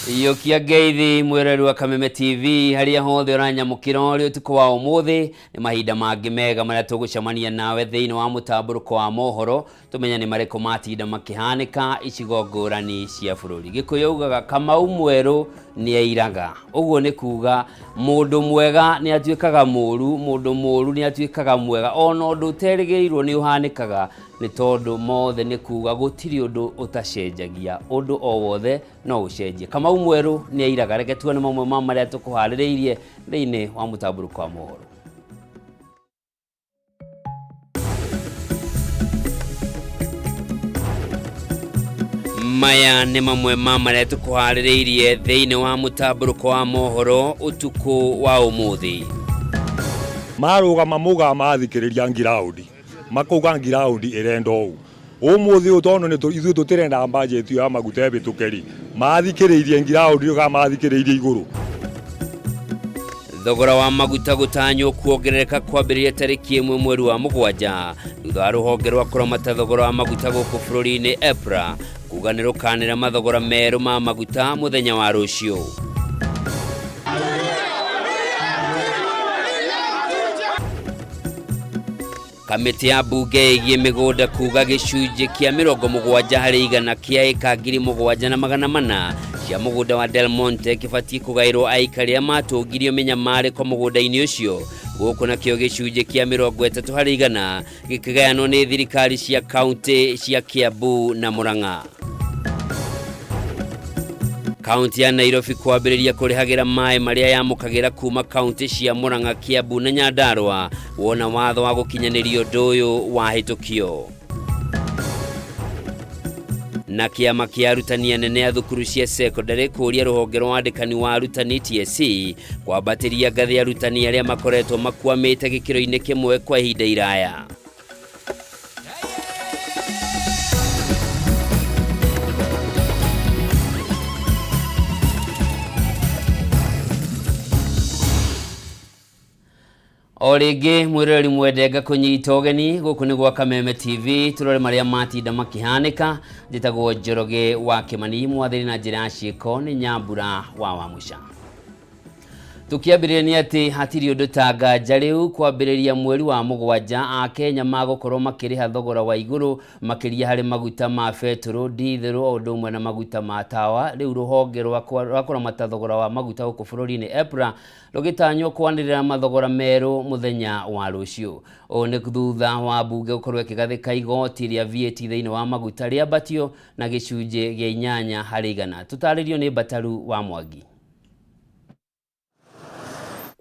Yokia ngeithi mwereru wa Kameme TV haria hothe uranyamukira uri utuko wa umuthi ni mahinda mangi mega maria tugucemania nawe thiini wa mutamburuko wa mohoro tumenya ni mariko matinda makihanika icigo ngurani cia bururi. Gikuyu ugaga Kamau mweru ni airaga, uguo ni kuga mundu mwega ni atuikaga muru, mundu muru ni atuikaga mwega, ona undu uterigirirwo ni uhanikaga ni tondu mothe ni kuga gutiri undu utacenjagia, undu o wothe no ucenjie. Kamau mweru ni airaga, reke tuone mamwe ma maria tukuhaririirie thiini wa mutamburuko wa mohoro. Maya ni mamwe ma maria tukuhaririirie thiini wa mutamburuko wa mohoro utuku wa umuthi. Marugama muga mathikiriria ngiraundi makuga ngiraundi irendo umuthi utono ni ithu tutirenda budget ya maguta bitukeri mathikiririe ngiraundi uga mathikiririe iguru. Thogora wa maguta gutanyo kuongerereka kwambiriria tariki 1 mweri wa mugwanja thutha wa ruhonge rwa kuramata thogora wa maguta guku bururi-ini EPRA kuga ni rukanira mathogora meru ma maguta muthenya wa rucio. Kamiti ya bunge igie migunda kuga gicunji kia 70 hari igana kia eka 7,400 cia mugunda wa Del Monte kibati kugairwo aikari matugirio menyamare kwa mugunda-ini ucio guku nakio gicunji kia 30 hari igana gikigayano ni thirikari cia kaunti cia Kiambu na Murang'a. Kaunti ya Nairobi kwambiriria kurihagira mai maria yamukagira kuma kaunti cia Murang'a, Kiambu na Nyandarua wona watho wa gukinyanirio nduyu wa hitukio. Na kiama kia arutani anene a thukuru cia secondary kuria ruhonge rwa andikani wa arutani TSC kwambatiria ngathi ya arutani aria makoretwo makwamite gikiro-ini kimwe kwa ihinda iraya. Origi mwireri mwedenga kunyita ugeni guku ni gwa Kameme TV turore maria matinda makihanika. Njitagwo Njoroge wa Kimani mwathiri na njira ciiko ni Nyambura wa Musha. Tukiambiriria ni ati hatiri undu tanga riu kwambiriria mweri wa mugwanja a Kenya magukorwo makiriha thogora wa iguru makiria hari maguta ma betro, dithero undu umwe na maguta ma tawa. Riu ruhonge rwa kuramata thogora wa maguta guku bururi-ini EPRA rugitanywo kwanirira mathogora meru muthenya wa rucio. O ni thutha wa bunge gukorwo ikigathika igoti ria VAT thiini wa maguta ria batio na gicunji gia 8 hari igana. Tutaririo ni Bataru wa Mwangi.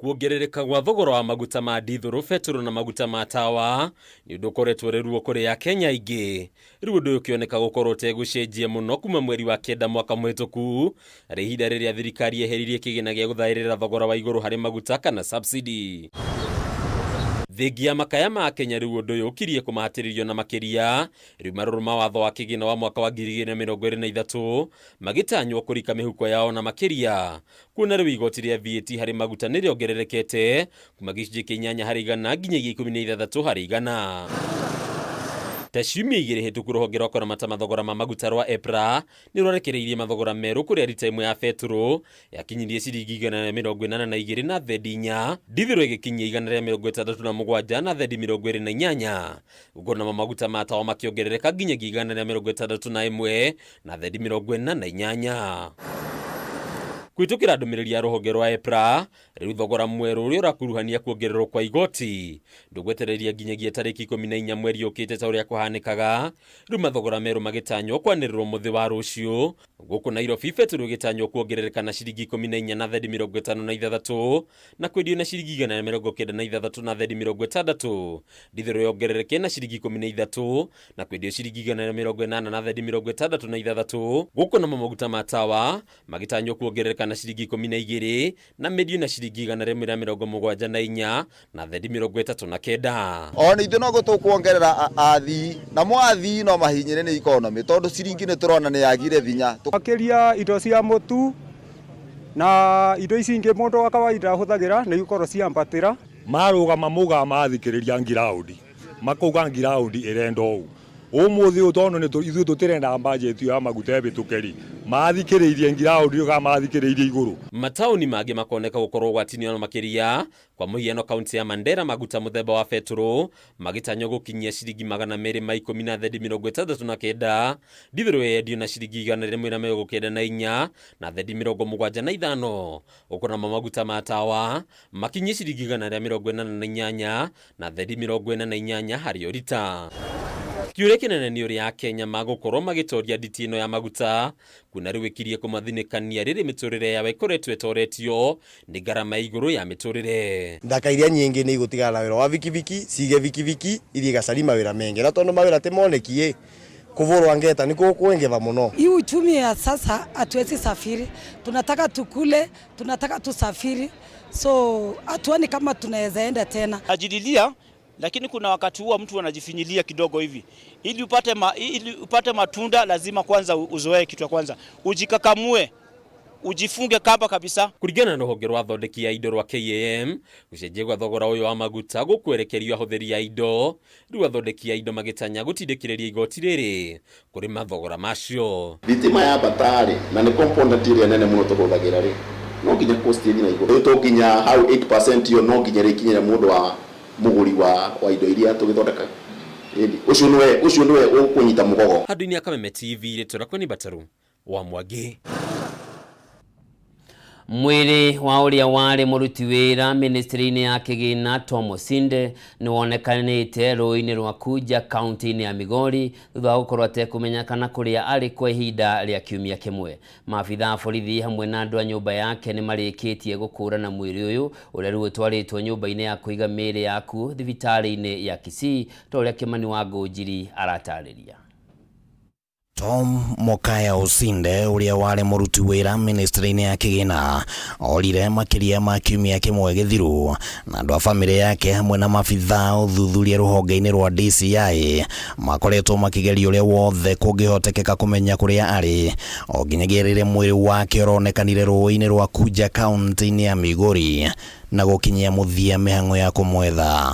Kuongerereka gwa thogora wa maguta ma dithero, betro na maguta ma tawa ni undu ukoretwo riruo kuri ya Kenya ingi. Riu undu ukioneka gukorwo tegucenjie muno kuma mweri wa 9 mwaka muhituku ari ihinda riria thirikari eheririe kigina gia guthairira thogora wa iguru hari maguta kana subsidy. Thengia makaya ma Kenya riu undu uyu ukirie kumahatiririo na makiria riu maruru ma watho wa kigina wa mwaka wa 2023 magitanywo kurika mihuko yao na makiria kuna riu igoti ria VAT hari maguta niriongererekete kuma gicunji kia 8 hari igana nginyagia 16 hari igana. Tashimi igire hituku ruhonge rwa kuramata mathogora ma maguta rwa EPRA nirorekereirie mathogora meru kuri rita imwe ya betro yakinyirie ciringi 182 na thendi 4, dithero igikinyia 167 na thendi 28, ugona maguta ma tawa makiongerereka nginyagia 161 na thendi 48. Kwitukira ndumiriri ya ruhonge rwa EPRA riu thogora mweru uri urakuruhania kuongererwo kwa igoti ndugwetereria nginyagia tariki 14 mweri ukite ta uria kuhanikaga. Riu mathogora meru magitanywo kwanirwo muthi wa rucio guku Nairobi betro gitanywo kuongerereka na ciringi 14 na thendi 56 na kwendio na ciringi 196 na thendi 60, dithero yongerereke na ciringi 13 na kwendio ciringi 180 na thendi 66 guku na maguta ma tawa magitanywo kuongerereka na ciringi 12 na medio na ciringi 174 na thendi 39. Ona ithu no gutukuongerera athi na mwathi no mahinyire ni economy tondu ciringi ni turona ni yagire vinya akiria indo cia mutu na indo ici ingi mundu wa kawaida huthagira ni ikorwo ciambatira. Marugama muga mathikiriria ngiraundi makuga ngiraundi irendo umuthi utono ni ithuĩ tutirenda budget ya maguta ebitukeri mathikiriirie ngiraudi ga mathikiriirie iguru. Matauni mangĩ makoneka gũkorwo ũgwati-inĩ ona makĩria kwa mũhiano kaunti ya Mandera maguta mũthemba wa betũrũ magĩtanywo gũkinyia ciringi 269 ndithũrũ yendio na ciringi 194 na thendi 75 ũkona maguta ma tawa makinyie ciringi 148 na thendi 48 harĩ o rita. Kiuria kinene ni uria Kenya magũkorwo magĩtoria nditi ĩno ya maguta kuna rĩu ĩkirie kũmathinĩkania rĩrĩ mĩtũrĩre yao ĩkoretwo ĩtoretio nĩ ngarama igũrũ ya mĩtũrĩre. Ndaka iria nyingĩ nĩ igũtigana na wĩra wa vikiviki sige vikiviki irie gacari mawĩra mengi na tondũ mawĩra tĩmonekie kuvurwa ngeta ni kuengeva muno. Hii uchumi ya sasa hatuwezi safiri, tunataka tukule, tunataka tusafiri, so hatuoni kama tunaweza enda tena. Ajililia, lakini kuna wakati huwa mtu anajifinyilia kidogo hivi. Ili upate matunda lazima kwanza uzoee kitu ya kwanza. Ujikakamue, ujifunge kamba kabisa. Kuringana na rũhonge rwa thondeki ya indo rwa KAM, gũcenjia gwa thogora ũyũ wa maguta gũkwerekerio ahũthĩri ya indo, rĩu athondeki ya indo magĩtanya gũtindĩkĩrĩria igoti rĩrĩ kũrĩ mathogora macio. Thitima ya batari na nĩ component ĩrĩa nene mũno tũhũthagĩra rĩ, no nginya cost ĩthiĩ na igũrũ. Rĩu tũnginya hau 8% iyo no nginya rĩkinyĩre mũndũ wa mũgũri wa indo iria tũgĩthondeka. Ucio nĩwe ũkũnyita mũgogo. Handũ-inĩ ya Kameme TV rĩtũra kweni Bataru wa Mwangi. Mwiri wa ũrĩa warĩ mũruti wĩra ministry-inĩ ya kĩgĩna Tom Osinde nĩ wonekanĩte rũĩ-inĩ rwa Kuja kaunti-inĩ ya Migori thutha wa gũkorwo atekũmenyekana kũrĩa arĩ kwa ihinda rĩa kiumia kĩmwe. Maabitha a borithi hamwe na andũ a nyũmba yake nĩ marĩkĩtie gũkũũrana mwĩrĩ ũyũ ũrĩa rĩu ũtwarĩtwo nyũmba-inĩ ya kũiga mĩĩrĩ yaku thibitarĩ-inĩ ya Kisii ta ũrĩa Kimani wa Ngũnjiri aratarĩria. Tom Mokaya Osinde uria wari muruti wira ministry-inĩ ya kĩgĩna orire makĩria ma kiumia kĩmwe gĩthiru na andũ a famĩlĩ yake hamwe na maabitha ũthuthuria rũhonge-inĩ rwa DCI makoretwo makĩgeria ũrĩa wothe kũngĩhotekeka kũmenya kũrĩa arĩ o nginyagia rĩrĩa mwĩrĩ wake ũronekanire rũĩ-inĩ rwa Kuja kaunti-inĩ ya Migori na gũkinyia mũthia mĩhang'o ya kũmwetha.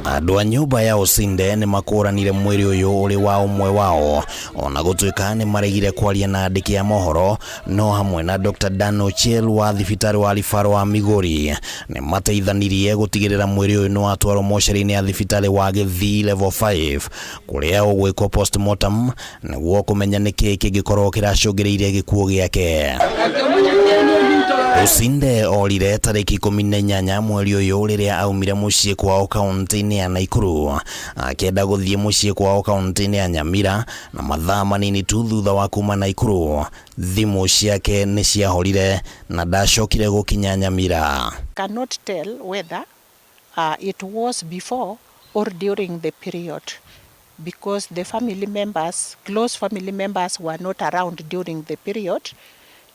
Andũ a nyũmba ya Osinde nĩ makũranire mwĩrĩ ũyũ ũrĩ wa ũmwe wao ona gũtuĩka nĩ maregire kwaria na andĩki a mohoro, no hamwe na Dr. Dan Ochieng wa thibitarĩ wa Rifaro wa Migori nĩ mateithanirie gũtigĩrĩra mwĩrĩ ũyũ nĩ watwarwo mocarĩ-inĩ ya thibitarĩ wa Gĩthii level 5 kũrĩa ũgwĩkwo postmortem nĩguo kũmenya nĩkĩ kĩngĩkorwo kĩracũngĩrĩirie gĩkuũ gĩake. Osinde orire tarĩki 18 mweri ũyũ rĩrĩa aumire mũciĩ kwao kaunti-inĩ ya Naikuru akĩenda gũthiĩ mũciĩ kwao kaunti-inĩ ya Nyamira na mathaa manini tu thutha wa kuma Naikuru thimũ ciake nĩ ciahorire na ndacokire gũkinya Nyamira. Cannot tell whether it was before or during the period because the family members, close family members were not around during the period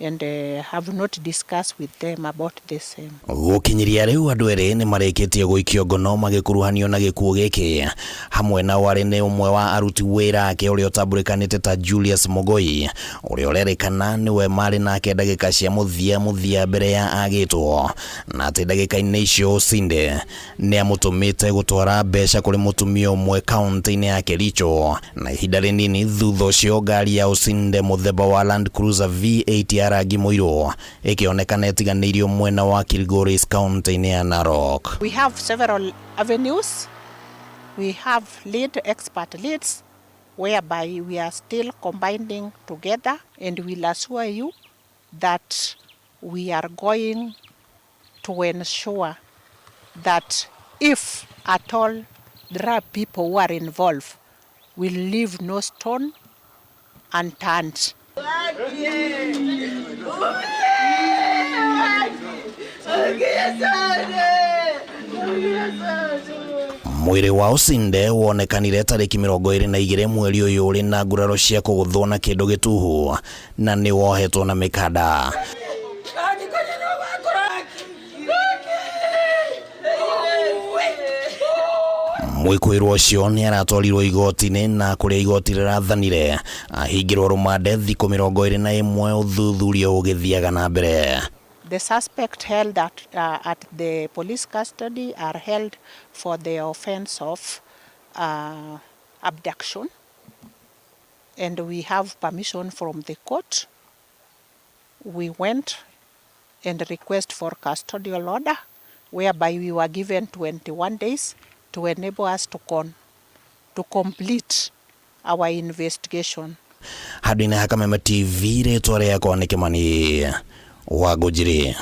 and have not discussed with them about the same. Gũkinyĩria rĩu andũ erĩ nĩ marĩkĩtie gũikio ngono magĩkuruhanio na gĩkuũ gĩkĩ hamwe na warĩ nĩ ũmwe wa aruti wĩra ake ũrĩa ũtambũrĩkanĩte ta Julius Mogoi ũrĩa ũrerĩkana nĩwe marĩ nake ndagĩka cia mũthia mbere ya agĩtwo na atĩ ndagĩka-inĩ icio Osinde nĩ amũtũmĩte gũtwara mbeca kũrĩ mũtumia ũmwe kaunti-inĩ ya Kericho na ihinda rĩnini thutha ũcio ngari ya Osinde mũthemba wa Land Cruiser V8 rangi mũirũ ĩkĩonekana ĩtiganĩirio mwena wa Kilgoris kaunti-inĩ ya Narok. We have several avenues. We have expert leads whereby we are still combining together and we'll assure you that we are going to ensure that if at all there are people who are involved, we'll leave no stone unturned. Mwĩrĩ wa Osinde wonekanire tarĩki 22 mweri ũyũ ũrĩ na nguraro cia kũgũthwo na kĩndũ gĩtuhu na nĩ wohetwo na mĩkanda. Mwĩkũĩrwo ũcio nĩ aratwarirwo igoti-inĩ na kũrĩa igoti rĩrathanire ahingĩrwo rũmande thikũ 21 ũthuthuria ũgĩthiaga na mbere. The suspect held at the police custody are held for the offense of abduction, and we have permission from the court. We went and request for custodial order, whereby we were given 21 days to enable us to complete our investigation. Hadine ha Kameme TV ritwa riakwa ni Kimani wa Gujiri.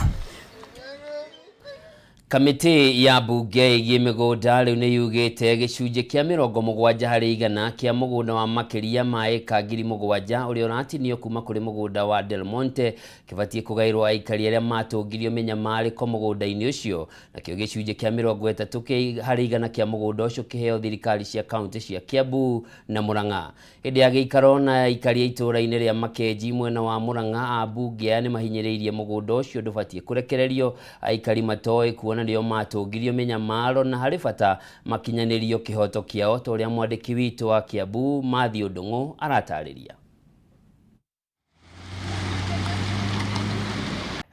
Kamiti ya bunge y'imigunda riu ni yugite gicunje kia 70% kia mugunda wa makiria ma eka 7,000 uri uratinio kuma kuri mugunda wa Del Monte kibatie kugairwo aikari aria matungirio minyamariko mugunda-ini ucio nakio gicunje kia 30% kia mugunda ucio kiheo thirikari cia county cia Kiambu na Murang'a. Hindi ya giikaro na aikari itura-ini ria Makenji mwena wa Murang'a abunge ni mahinyiriirie mugunda ucio ndubatie kurekererio aikari matoi kuona ndio matungirio minyamaro na hari bata makinyanirio kihoto kiao to ria mwandiki witu wa Kiambu Mathio Ndung'u aratariria.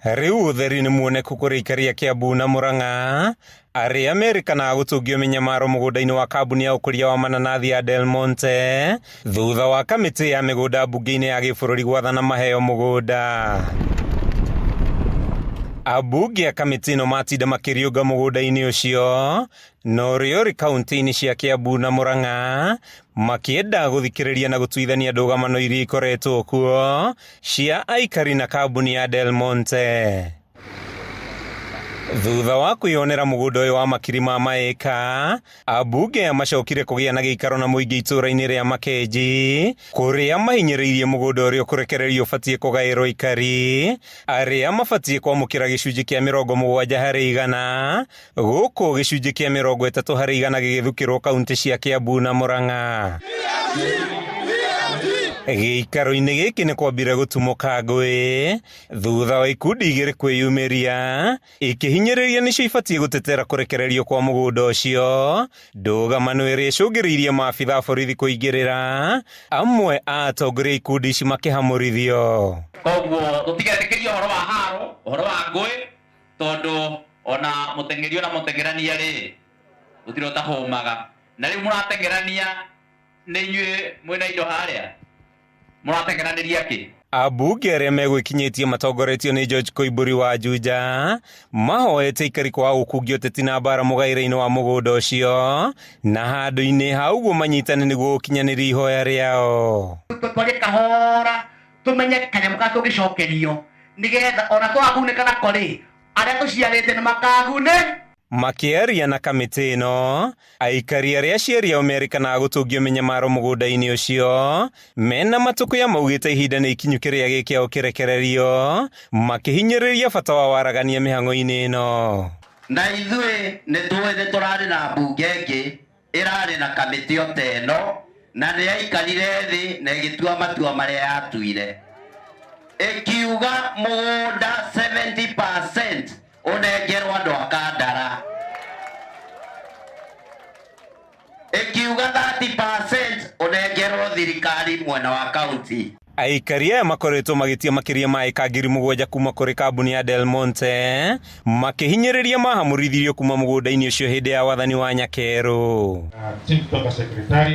Riu utheri ni muoneku kuri aikari a Kiambu na Murang'a aria Amerikana gutungio minyamaro mugunda-ini wa kambuni ya ukuria wa mananathi ya Del Monte thutha wa kamiti ya migunda bunge-ini ya gibururi gwathana maheo mugunda. Abunge a kamiti no matinda makiriunga mugunda-ini ucio no riori kaunti-ini cia Kiambu na Murang'a makienda guthikiriria na gutuithania ndũgamano iria ikoretwo kuo cia aikari na kambuni ya Del Monte. Thutha wa kwionera mugunda uyu wa makiri ma maeka abunge amacokire kugia na giikaro na muingi itura-ini ria Makenji kuria mahinyiriirie mugunda uria kurekererio fatie kugairwo ikari aria mafatie kwamukira gicunji kia 70% guku gicunji kia 30% gigithukirwo kaunti cia Kiambu na Murang'a. Giikaro-ini giki ni kwambire gutumuka ngui thutha wa ikundi igiri kwiyumiria ikihinyiriria nicio ifatie gutetera kurekererio kwa mugunda ucio ndũgamano iria icũngĩrĩirie maabitha borithi kuingĩrĩra amwe a atongoria ikundi ici makihamurithio. Koguo tutigetĩkĩria ũhoro wa haro ũhoro wa ngui tondu ona mũteng'eri ona mũteng'erania ri utirota homaga na riu mũratengerania ni inyuĩ mwina indo haria muratengeraniria ki. Abunge aria megwikinyitie matongoretio ni George Koimburi wa Juja mahoete ikari kwa gukungio teti na bara mugaire-ini wa mugunda ucio na handu-ini hau guo manyitane niguo gukinyaniria ihoya riao. Twage kahora tumenye kanyamu ka tugicokerio nigetha ona twagunĩka nako ri aria tuciarĩte ni makagune. Makiaria na kamiti ino aikari aria ciaria Amerikana gutungio minyamaro mugunda-ini ucio mena matuku ya maugite ihinda ni ikinyu kiria gikiao kirekererio makihinyiriria bata wa waragania mihang'o-ini ino. Na ithuĩ nĩ tũrarĩ na mbunge ĩngĩ ĩrarĩ na kamĩtĩ o ta ĩno na nĩ yaikarire thĩ na ĩgĩtua matua marĩa yatuire ĩkiuga mũgũnda 70% ũnengerwo andũ a Kandara, ĩkiuga 30% ũnengerwo thirikari mwena wa kaunti. Aikari aya makoretwo magitia makiria ma eka 7,000 kuma kuri kambuni ya Del Monte makihinyiriria mahamurithirio kuma mugunda-ini ucio hindi ya wathani wa Nyakeru.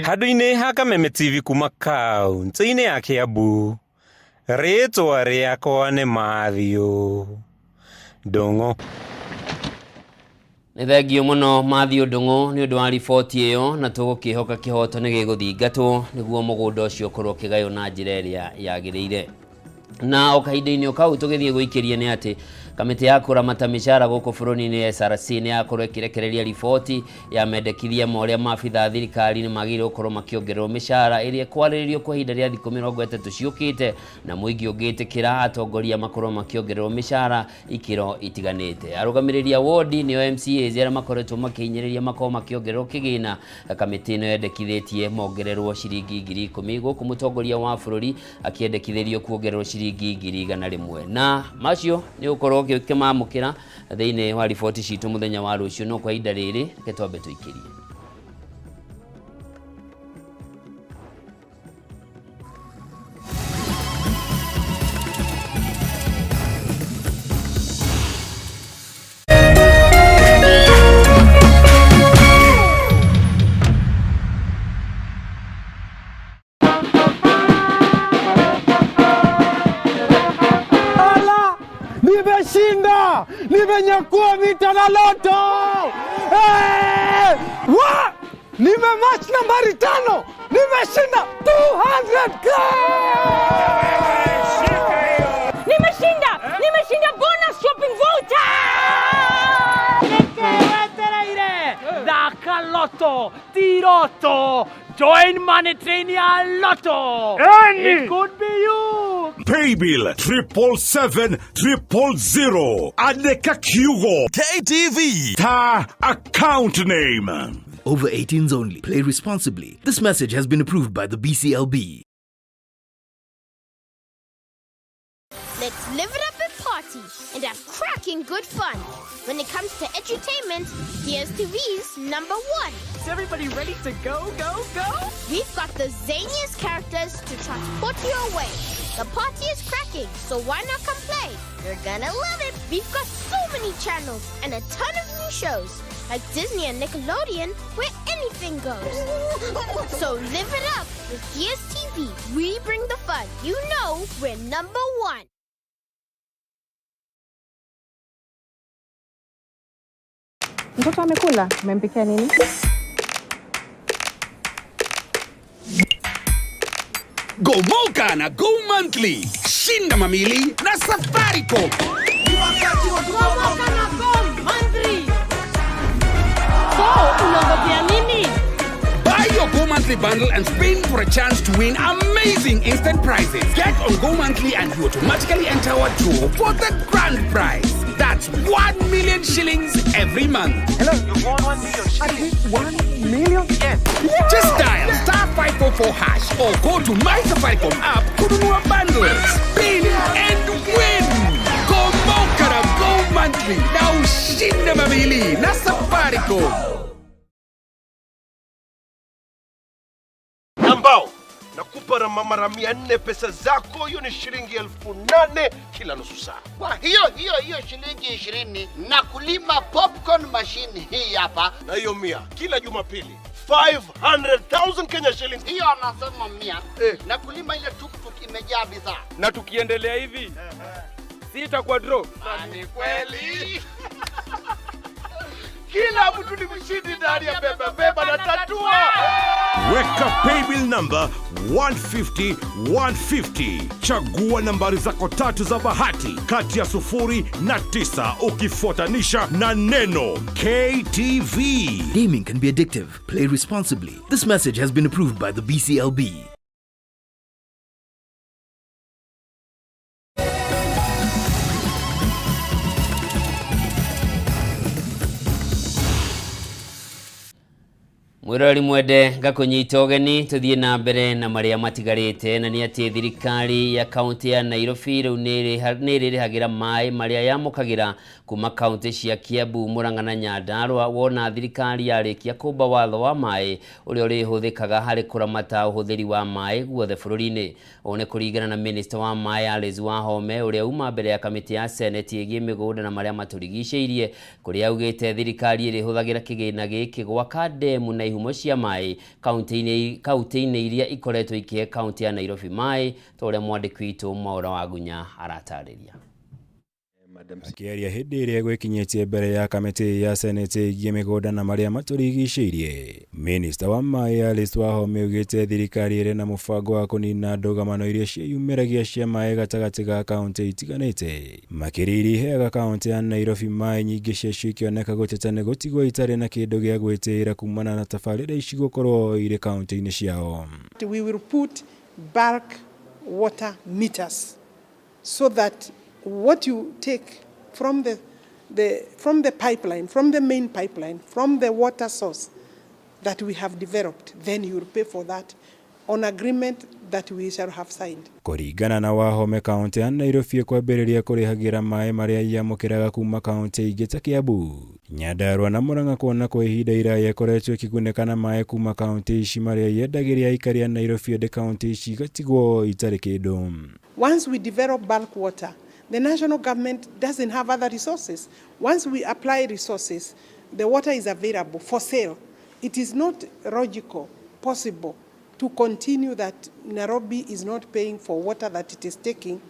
Handu-ini ha Kameme TV kuma kaunti-ini ya Kiambu ritwa riakwa ni Mathio Ndung'u. Nĩ thengio mũno Mathio Ndung'u nĩ ũndũ wa riboti ĩyo na tũgũkĩhoka kĩhoto nĩ gĩgũthingatwo nĩguo mũgũnda ũcio ũkorwo ũkĩgaywo na njĩra ĩrĩa yagĩrĩire. Na o kahinda-inĩ o kau tũgĩthiĩ gũikĩria nĩ atĩ kamĩtĩ ya kũramata mĩcara gũkũ bũrũri-inĩ SRC nĩ yakorwo ĩkĩrekereria riboti ya mendekithia ma ũrĩa maabitha thirikari nĩ magĩrĩirwo gũkorwo makĩongererwo mĩcara ĩrĩa kwarĩrĩrio kwa ihinda rĩa thikũ 30 ciũkĩte na mũingĩ ũngĩtĩkĩra atongoria makorwo makĩongererwo mĩcara ikĩro itiganĩte. Arũgamĩrĩri a wodi nĩo MCAs arĩa makoretwo makĩhinyĩrĩria makorwo makĩongererwo kĩgĩna. Kamĩtĩ ĩno yendekithĩtie mongererwo ciringi 10,000 gũkũ mũtongoria wa bũrũri akĩendekithĩrio kuongererwo ciringi 100,000 na macio nĩ ũkorwo kĩmamũkĩra thĩinĩ wa riboti citũ mũthenya wa rũciũ no kwa ihinda rĩrĩ reke twambe tũikĩrie. Nimenyakua vita na loto! Nimematch nambari 5! Nimeshinda 200k! Nimeshinda bonus shopping voucher! Daka Lotto, Tiroto, join Money Trainia Lotto. It could be you. Paybill 777-000. Adeka Kyugo. KTV. Ta account name. Over 18s only. Play responsibly. This message has been approved by the BCLB. Let's live it up and party and have cracking good fun. When it comes to edutainment, DSTV's #1. Is everybody ready to go? We've got the zaniest characters to transport you away. The party is cracking, so why not come play? You're gonna love it. We've got so many channels and a ton of new shows, like Disney and Nickelodeon, where anything goes. So live it up with DSTV. We bring the fun. You know we're #1. Mtoto amekula? Umempikia nini? Go Moka na Go Monthly. Shinda mamili na Safaricom. Unangojea nini? Buy your Go Monthly bundle and spin for a chance to win amazing instant prizes. Get on Go Monthly and you automatically enter our draw for the grand prize. That's 1 million shillings every month. Hello, you won 1 million shillings. 1 million? Yes. Just dial *544# or go to My Safaricom app, kununua bundles, spin and win. Go Moka na Go Monthly. Na ushinde mamili na Safaricom. Ambao nakupa mara 400 pesa zako, hiyo ni shilingi 8,000 kila nusu saa. Kwa hiyo shilingi 20 na kulima popcorn machine hii hapa. Na hiyo 100 kila Jumapili. 500,000 Kenya shillings. Hiyo anasema 100 na kulima ile tuktuk imejaa bidhaa. Na tukiendelea hivi si itakuwa draw. Ni kweli. Kila mtu ni mshindi ndani ya beba na tatua. Weka paybill number 150-150. Chagua nambari zako 3 za bahati kati ya 0 na 9 ukifuatanisha na neno KTV. Gaming can be addictive. Play responsibly. This message has been approved by the BCLB. Mwirori mwende ngakunyita ugeni tuthie na mbere na maria matigarite na ni ati thirikari ya kaunti ya Nairobi riu niririhagira mai maria yamukagira kuma kaunti cia Kiambu, Murang'a na Nyandarua wona thirikari yarikia kumba watho wa mai uria urihuthikaga hari kuramata uhuthiri wa mai guothe bururi-ini. One kuringana na minister wa mai Alice Wahome uria uma mbere ya kamiti ya Senate igie migunda na maria maturigiceirie kuria augite thirikari irihuthagira kigina giki gwaka demu na ihumo cia mai kaunti-ini iria ikoretwo ikihe kaunti ya Nairobi mai toria mwandiki witu Mohoro wa Gunya aratariria. Akiaria hindi iria gwikinyitie mbere ya kamiti ya Senate igie migunda na maria maturigiceirie, Minister wa mai Alice Wahome augite thirikari iri na mubango wa kunina ndugamano iria ciumiragia cia mai gatagati ga kaunti itiganite. Makiriri heaga kaunti ya Nairobi mai nyingi cia ikioneka guteta ni gutigwo itari na kindu gia gwitira kumana na tabarira ici gukorwo iri kaunti-ini ciao. We will put bulk water meters so that what you take from the pipeline, from the main pipeline, from the water source that we have developed, then you will pay for that on agreement that we shall have signed. Kuringana na Wahome, kaunti ya Nairobi kwambiriria kurihagira mai maria yamukiraga kuma kaunti ingi ta Kiambu, Nyandarua na Murang'a kuona kwa ihinda iraya ikoretwo ikigunĩka mai kuma kaunti ici maria yendagiria aikari a Nairobi ende kaunti ici gatigwo itari kindu. Once we develop bulk water, the national government doesn't have other resources. Once we apply resources, the water is available for sale. It is not logical, possible to continue that Nairobi is not paying for water that it is taking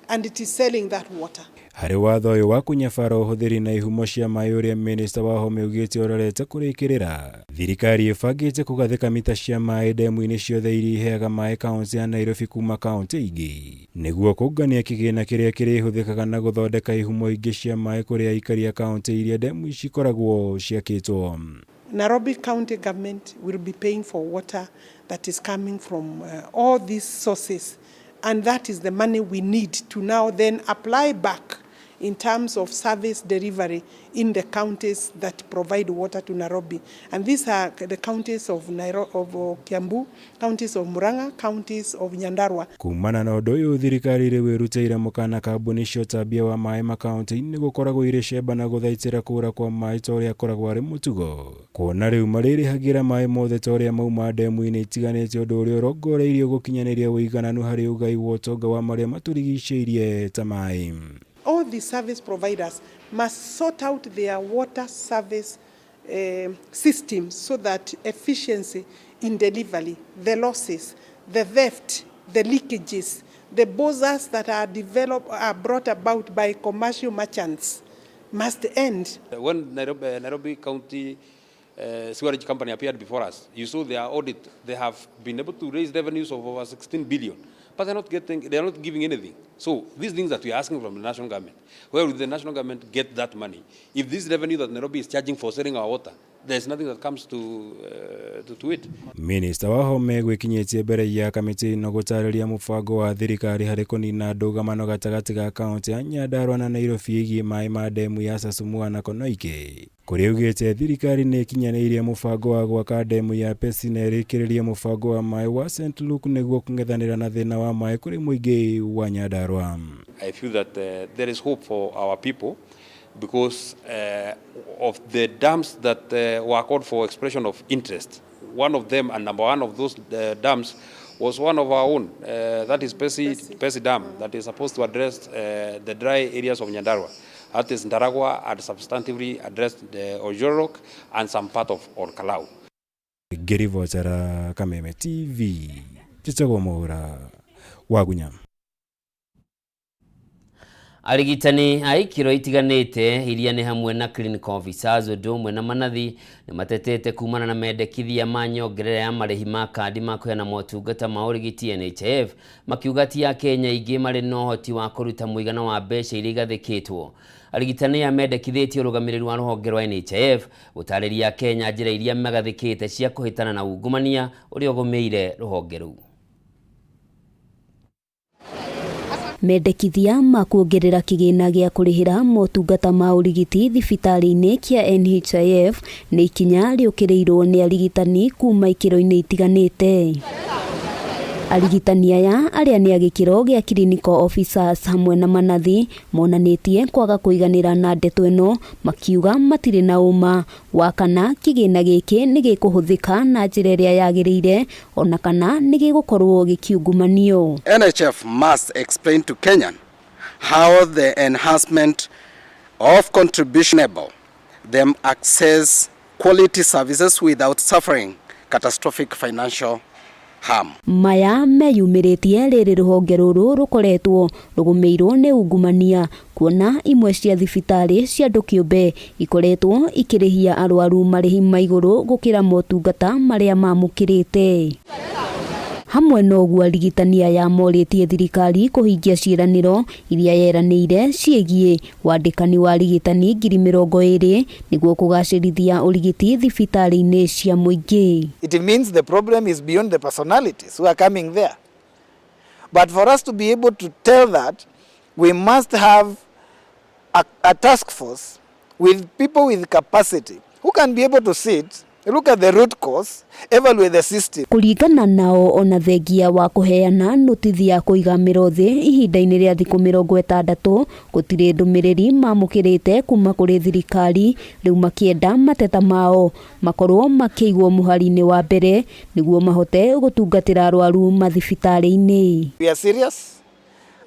and it is selling that water. Harĩ watho ũyũ wa kũnyabara ũhũthĩri na ihumo cia maĩ ũrĩa minista wa Home ugĩte ũrorete kũrĩkĩrĩra, thirikari ĩbangĩte kũgathĩka mita cia maĩ ndemu-inĩ ciothe iria iheaga maĩ kaunti ya Nairobi kuma kaunti ingĩ, nĩguo kũngania kĩgĩna kĩrĩa kĩrĩhũthĩkaga na gũthondeka ihumo ingĩ cia maĩ kũrĩ aikari a kaunti iria ndemu ici ikoragwo ciakĩtwo. Nairobi County Government will be paying for water that is coming from all these sources, and that is the money we need to now then apply back in terms of service delivery in the counties that provide water to Nairobi. And these are the counties of Kiambu, counties of Murang'a, counties of Nyandarua. Kumana na ũndũ ũyũ, thirikari rĩu ĩrutĩire mũkana kambuni cia ũtambia wa maĩ makaunti-inĩ gũkoragwo irĩ cemba na gũthaitĩra kũra kwa maĩ ta ũrĩa akoragwo arĩ mũtugo. Kuona rĩu marĩrĩhagĩra maĩ mothe ta ũrĩa mauma ndemu-inĩ itiganĩte, ũndũ ũrĩa ũrongoreirio gũkinyanĩria ũigananu harĩ ũgai wa ũtonga wa marĩa matũrigicĩirie ta maĩ. All the service providers must sort out their water service systems so that efficiency in delivery, the losses, the theft, the leakages, the bozas that are brought about by commercial merchants must end. When Nairobi County Sewerage Company appeared before us, you saw their audit. They have been able to raise revenues of over 16 billion. But they're not giving anything. So these things that we are asking from the national government, where will the national government get that money? If this revenue that Nairobi is charging for selling our water, there's nothing that comes to it. Minister wa Home gwikinyĩtie mbere ya kamĩtĩ na gũtarĩria mũbango wa thirikari harĩ kũnina ndũgamano gatagatĩ ga kaunti ya Nyandarua na Nairobi ĩgiĩ maĩ ma ndemu ya Sasumua na Konoike. Kũrĩa ugĩte thirikari nĩ ikinyanĩirie mũbango wa gwaka ndemu ya Pesi na ĩrĩkĩrĩrie mũbango wa maĩ wa St. Luke nĩguo kũng'ethanĩra na thĩna wa maĩ kũrĩ mũingĩ wa Nyandarua. I feel that there is hope for our people because of the dams that were called for expression of interest. One of them, and number one of those dams, was one of our own. That is Pesi Dam, that is supposed to address the dry areas of Nyandarua. That is Ndaragwa, and substantively addressed the Ojorok and some part of Orkalau. Gerivotara Kameme TV. Chichago Mohoro Wagunya. Arigitani a ikiro itiganĩte iria nĩ hamwe na clinical officers ũndũ ũmwe na manathi nĩ matetete kumana na mendekithia ma nyongerera ya marĩhi ma kandi ma kũheana motungata ma ũrigiti NHIF makiuga ti ya Kenya ingĩ marĩ na ũhoti wa kũruta mũigana wa mbeca iria igathĩkĩtwo. Arigitani a mendekithĩtie ũrũgamĩrĩri wa rũhonge rwa NHIF gũtarĩria Kenya njĩra iria magathĩkĩte cia kũhĩtana na ungumania ũrĩa ũgũmĩire rũhonge rũu. Mendekithia ma kuongerera kĩgĩna gĩa kũrĩhĩra motungata ma ũrigiti thibitarĩ-inĩ kĩa NHIF nĩ ikinya rĩũkĩrĩirwo nĩ arigitani kuma ikĩro-inĩ itiganĩte. Arigitani aya arĩa nĩ a gĩkĩro gĩa clinical officers hamwe na manathi monanĩtie kwaga kũiganĩra na ndeto ĩno makiuga matirĩ na ũma wa kana kĩgĩna gĩkĩ nĩ gĩkũhũthĩka na njĩra ĩrĩa yagĩrĩire ona kana nĩ gĩgũkorwo gĩkiungumanio. NHIF must explain to Kenyan how the enhancement of contribution enable them access quality services without suffering catastrophic financial harm. Maya meyumĩrĩtie rĩrĩ rũhonge rũrũ rũkoretwo rũgũmĩirwo nĩ ungumania kuona imwe cia thibitarĩ cia andũ kĩũmbe ikoretwo ikĩrĩhia arwaru marĩhi ma igũrũ gũkĩra motungata marĩa mamũkĩrĩte. Hamwe na ũguo arigitani aya morĩtie thirikari kũhingia ciĩranĩro iria yeranĩire ciĩgiĩ wandĩkani wa arigitani 20,000 nĩguo kũgacĩrithia ũrigiti thibitarĩ-inĩ cia mũingĩ. It means the problem is beyond the personalities who are coming there. But for us to be able to tell that, we must have a task force with people with capacity who can be able to sit, look at the root cause, evaluate the system. Kũringana nao ona thengia wa kũheana notithi ya kũiga mĩrothi ihinda-inĩ rĩa thikũ 60 gũtirĩ ndũmĩrĩri mamũkĩrĩte kuma kũrĩ thirikari, rĩu makĩenda mateta mao makorwo makĩigwo mũhari-inĩ wa mbere nĩguo mahote gũtungatĩra arwaru mathibitarĩ-inĩ. We are serious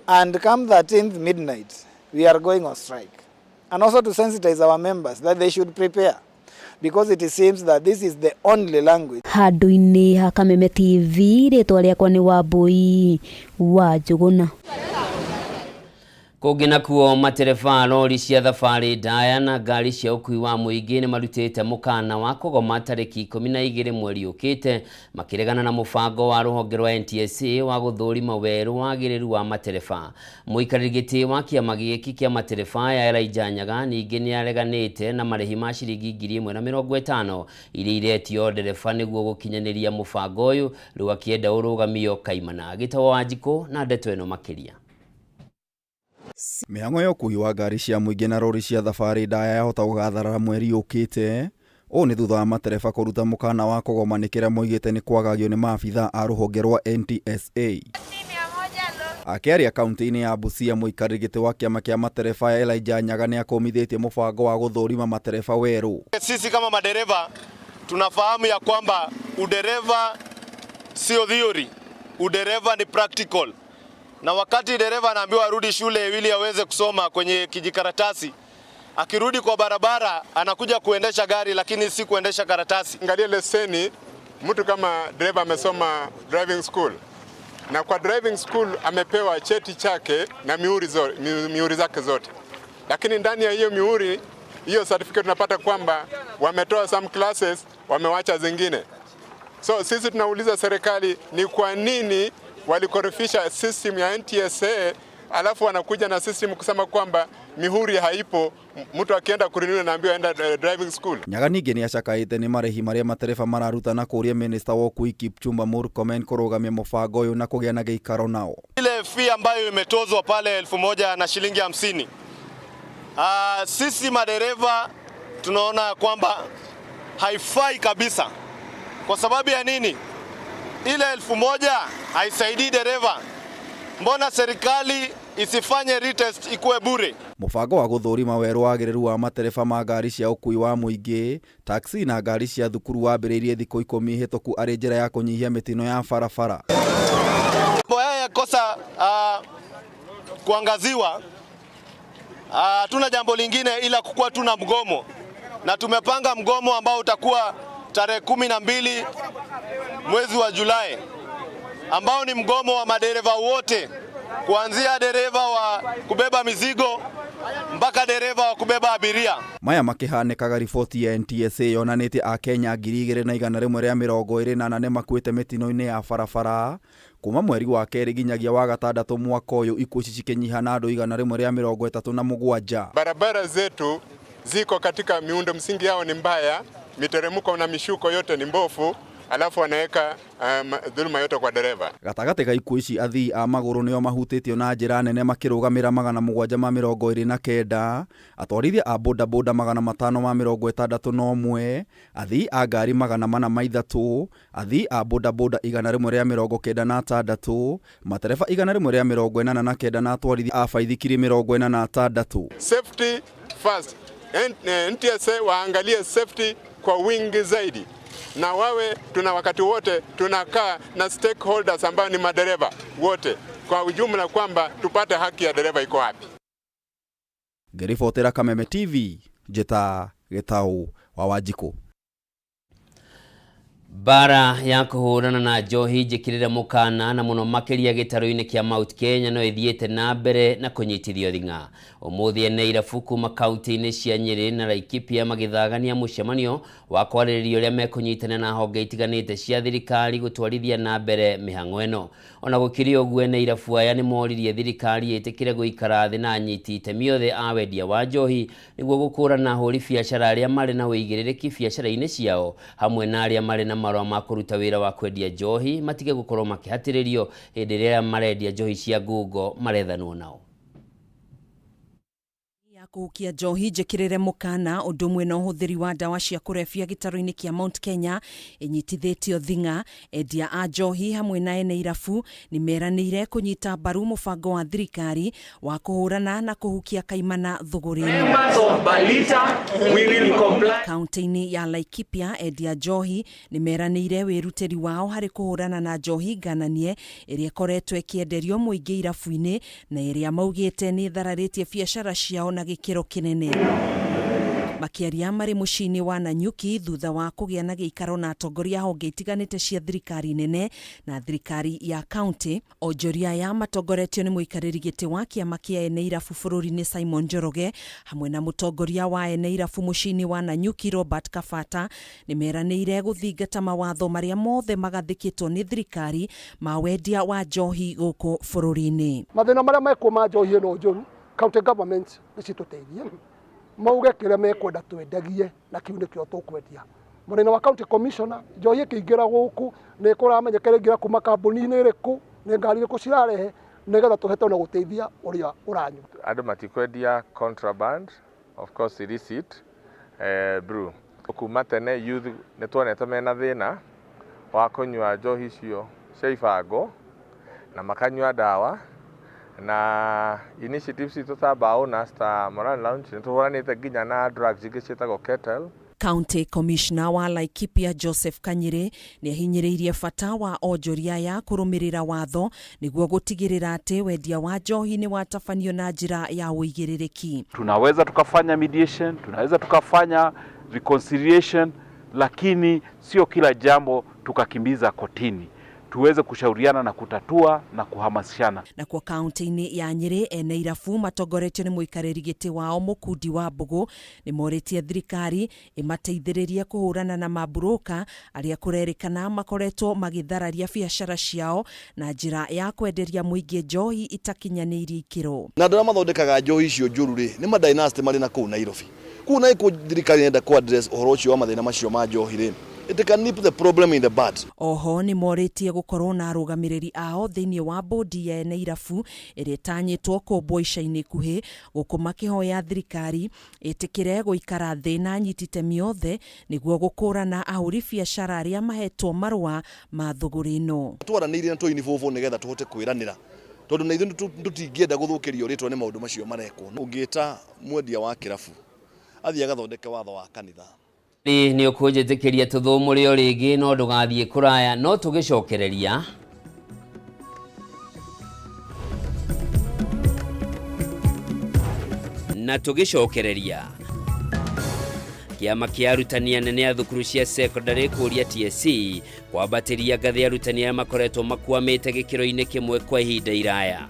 and come 13th midnight we are going on strike, and also to sensitize our members that they should prepare, because it seems that this is the only language. Handũ-inĩ ha Kameme TV rĩtwa rĩakwa nĩ Wambui wa Njũgũna. Kũngĩ nakuo matereba lori cia thabarĩ ndaya na ngari cia ũkui wa mũingĩ nĩ marutĩte mũkana wa kũgoma tarĩki 12 mweri ũkĩte makĩregana na mũbango wa rũhonge rwa NTSA wa gũthũrima werũ wagĩrĩru wa matereba. Mũikarĩri gĩtĩ wa kĩama gĩkĩ kĩa matereba ya Elijah Nyaga ningĩ nĩ areganĩte na marĩhi ma ciringi 150 iria iretio ndereba nĩguo gũkinyanĩria mũbango ũyũ, rĩu akĩenda ũrũgamio kaimana. Gĩtaũ wa Njikũ na ndeto ĩno makĩria. Mĩhang'o ya ũkui wa ngari cia mũingĩ na rori cia thabarĩ ndaya yahota gũgatharara mweri ũkĩte. Ũũ nĩ thutha wa matereba kũruta mũkana wa kũgoma nĩ kĩrĩa moigĩte nĩ kwagagio nĩ maabithaa a rũhonge rwa NTSA. Akĩaria kaunti-inĩ ya Busia, mũikarĩri gĩtĩ wa kĩama kĩa matereba Elijah Nyaga nĩ akomithĩtie mũbango wa gũthũrima matereba werũ. Sisi kama madereva tunafahamu ya kwamba udereva sio theory, udereva ni practical. Na wakati dereva anaambiwa arudi shule ili aweze kusoma kwenye kijikaratasi, akirudi kwa barabara anakuja kuendesha gari lakini si kuendesha karatasi. Angalia leseni, mtu kama dereva amesoma driving school na kwa driving school amepewa cheti chake na mihuri zake zote, lakini ndani ya hiyo mihuri, hiyo certificate tunapata kwamba wametoa some classes, wamewacha zingine. So sisi tunauliza serikali ni kwa nini walikorifisha system ya NTSA alafu wanakuja na system kusema kwamba mihuri haipo, mtu akienda kurenew naambiwa enda driving school. Nyaga ningĩ nĩ acakaĩte nĩ marĩhi marĩa matereba mararuta na kũria Minister wa ũkui Kipchumba Murkomen kũrũgamia mũbango ũyũ na kũgĩa na gĩikaro nao. Ile fee ambayo imetozwa pale 1000 na shilingi 50. Sisi madereva tunaona kwamba haifai kabisa. Kwa sababu ya nini? Ile 1000 haisaidii dereva. Mbona serikali isifanye retest ikuwe bure? Mũbango wa gũthũrima werũ wagĩrĩru wa matereba ma ngari cia ũkui wa mũingĩ, taxi na ngari cia thukuru wambĩrĩirie thikũ 10 hĩtũku arĩ njĩra ya kũnyihia mĩtino ya barabara. Haya yakosa kuangaziwa. Tuna jambo lingine ila kukua tuna mgomo. Na tumepanga mgomo ambao utakuwa tarehe 12 mwezi wa Julai, ambao ni mgomo wa madereva wote, kuanzia dereva wa kubeba mizigo mpaka dereva wa kubeba abiria. Maya makĩhanĩkaga riboti ya NTSA yonanĩtie Akenya 2,128 makuĩte mĩtino-inĩ ya barabara kuma mweri wa kerĩ nginyagia wa gatandatũ mwaka ũyũ, ikuũ ici cikĩnyiha na andũ 137. Barabara zetu ziko katika miundo msingi yao ni mbaya, miteremko na mishuko yote ni mbovu, alafu wanaweka dhuluma yote kwa dereva. Gatagatĩ ga ikuũ ici athii a magũrũ nĩo mahutĩtio na njĩra nene makĩrũgamĩra 729, atwarithia a bodaboda 561, athii a ngari 403, athii a bodaboda 196, matereba 149 na atwarithia a baithikiri 46. Safety first. NTSA waangalie safety kwa wingi zaidi, na wawe tuna wakati wote tunakaa na stakeholders ambao ni madereva wote kwa ujumla kwamba tupate haki ya dereva iko wapi. Ngĩribotera Kameme TV, Njeta Gĩtaũ wa Wanjikũ. Bara ya kũhũrana na njohi njĩkĩrĩre mũkana na mũno makĩria gĩtarũ-inĩ kĩa Mount Kenya no ĩthiĩte na mbere na kũnyitithio thing'a. Ũmũthĩ ene irabu kuma kaunti-inĩ cia Nyĩrĩ na Laikipia magĩthagania mũcemanio wa kwarĩrĩria ũrĩa mekũnyitana na honge itiganĩte cia thirikari gũtwarithia na mbere mĩhang'o ĩno. Ona gũkĩrĩ ũguo ene irabu aya nĩ moririe thirikari ĩtĩkĩre gũikara thĩ na anyiti itemi othe a wendia wa njohi nĩguo gũkũrana ahũri biacara arĩa marĩ na wĩigĩrĩrĩki biacara-inĩ ciao hamwe na arĩa marĩ na marũa ma kũruta wĩra wa kwendia njohi matige gũkorwo makĩhatĩrĩrio hĩndĩ ĩrĩa marendia njohi cia ngungo marethanwo nao. Kũhukia njohi njĩkĩrĩre mũkana ũndũ ũmwe na ũhũthĩri wa ndawa cia kũrebia gĩtarũ-inĩ kĩa Mount Kenya ĩnyitithĩtio thing'a. Endia a njohi hamwe na ene irabu nĩ meranĩire kũnyita mbaru mũbango wa thirikari wa kũhũrana na kũhukia kaimana thũgũrĩ-inĩ. Kaunti-inĩ ya Laikipia endia njohi nĩ meranĩire wĩrutĩri wao harĩ kũhũrana na njohi ngananie ĩrĩa ĩkoretwo ĩkĩenderio mũingĩ irabu-inĩ na ĩrĩa maugĩte nĩ thararĩtie biacara ciao na gĩkĩro kĩnene. Makiaria marĩ mũciĩ-inĩ wa Nanyuki thutha wa kũgĩa na gĩikaro na atongoria honge itiganĩte cia thirikari nene na thirikari ya kaunti, onjoria ya matongoretio nĩ mũikarĩri gĩtĩ wa kĩama kĩa ene irabu bũrũri-inĩ Simon Njoroge hamwe na mũtongoria wa ene irabu mũciĩ-inĩ wa Nanyuki Robert Kabata nĩ meranĩire gũthingata mawatho marĩa mothe magathĩkĩtwo nĩ thirikari ma wendia wa njohi gũkũ bũrũri-inĩ. Mathĩna marĩa mekuo ma njohi ĩno njũru, county government nĩcitũteithie mauge kĩrĩa mekwenda twendagie na kiu nĩkĩo tũkwendia. Mũnene wa county commissioner njohi ĩkĩingĩra gũkũ nĩ kũramenyeka ĩngĩra kuma kambuni-inĩ ĩrĩkũ nĩ ngari ĩrĩkũ cirarehe nĩgetha tũhete na gũteithia ũrĩa ũranyua. Andũ matikwendia contraband, of course illicit brew. Kuma tene youth nĩ tuonete mena thĩna wa kũnyua njohi icio cia ibango na makanyua dawa na initiatives tutamba ona sta Moran Lounge nĩtũhũranĩte nginya na drugs ingĩ ciĩtagwo kettle. County Commissioner wa Laikipia Joseph Kanyire nĩ ahinyĩrĩirie bata wa onjoria ya kũrũmĩrĩra watho nĩguo gũtigĩrĩra atĩ wendia wa njohi nĩ watabanio na njĩra ya ũigĩrĩrĩki. Tunaweza tukafanya mediation, tunaweza tukafanya reconciliation, lakini sio kila jambo tukakimbiza kotini. Tuweze kushauriana na kutatua na kuhamasishana. Na kwa kaunti-inĩ ya Nyeri ene irabu matongoretio nĩ mũikarĩri gĩtĩ wao Mũkundi wa Mbogo nĩ morĩtie thirikari ĩmateithĩrĩrie kũhũrana na mamburoka arĩa kũrerĩkana makoretwo magĩthararia biacara ciao na njĩra ya kwenderia mũingĩ njohi itakinyanĩirie ikĩro. Na andũ arĩa mathondekaga njohi icio njũru rĩ nĩ madynasty marĩ na kũu Nairobi. Kũu na thirikari nenda ku address ũhoro ũcio wa mathĩna macio ma njohi rĩ. It can nip the problem in the bud. Oho nĩ morĩtie gũkorwo na arũgamĩrĩri ao thĩinĩ wa bodi ya ene irabu ĩrĩa ĩtanyĩtwo kũmbwo ica-inĩ ikuhĩ gũkũ makĩhoya thirikari ĩtĩkĩre gũikara thĩ na anyiti itemi othe nĩguo gũkũrana ahũri biacara arĩa mahetwo marũa ma thũgũrĩ ĩno. Twaranĩire na tũini bũbũ nĩgetha tũhote kwĩranĩra tondũ na ithuĩ tũtingĩenda gũthũkĩrio rĩtwa nĩ maũndũ macio marekwo. Ũngĩta mwendia wa kĩrabu athiĩ agathondeke watho wa kanitha nĩ ũkũnjĩtĩkĩria tũthũmũre o rĩngĩ no ndũgathiĩ kũraya no tũgĩcokereria na tũgĩcokereria kĩama kĩa arutani anene a thukuru cia secondary kũria TSC kwambatĩria ngathĩ arutani arĩa makoretwo makuamĩte gĩkĩro-inĩ kĩmwe kwa ihinda iraya.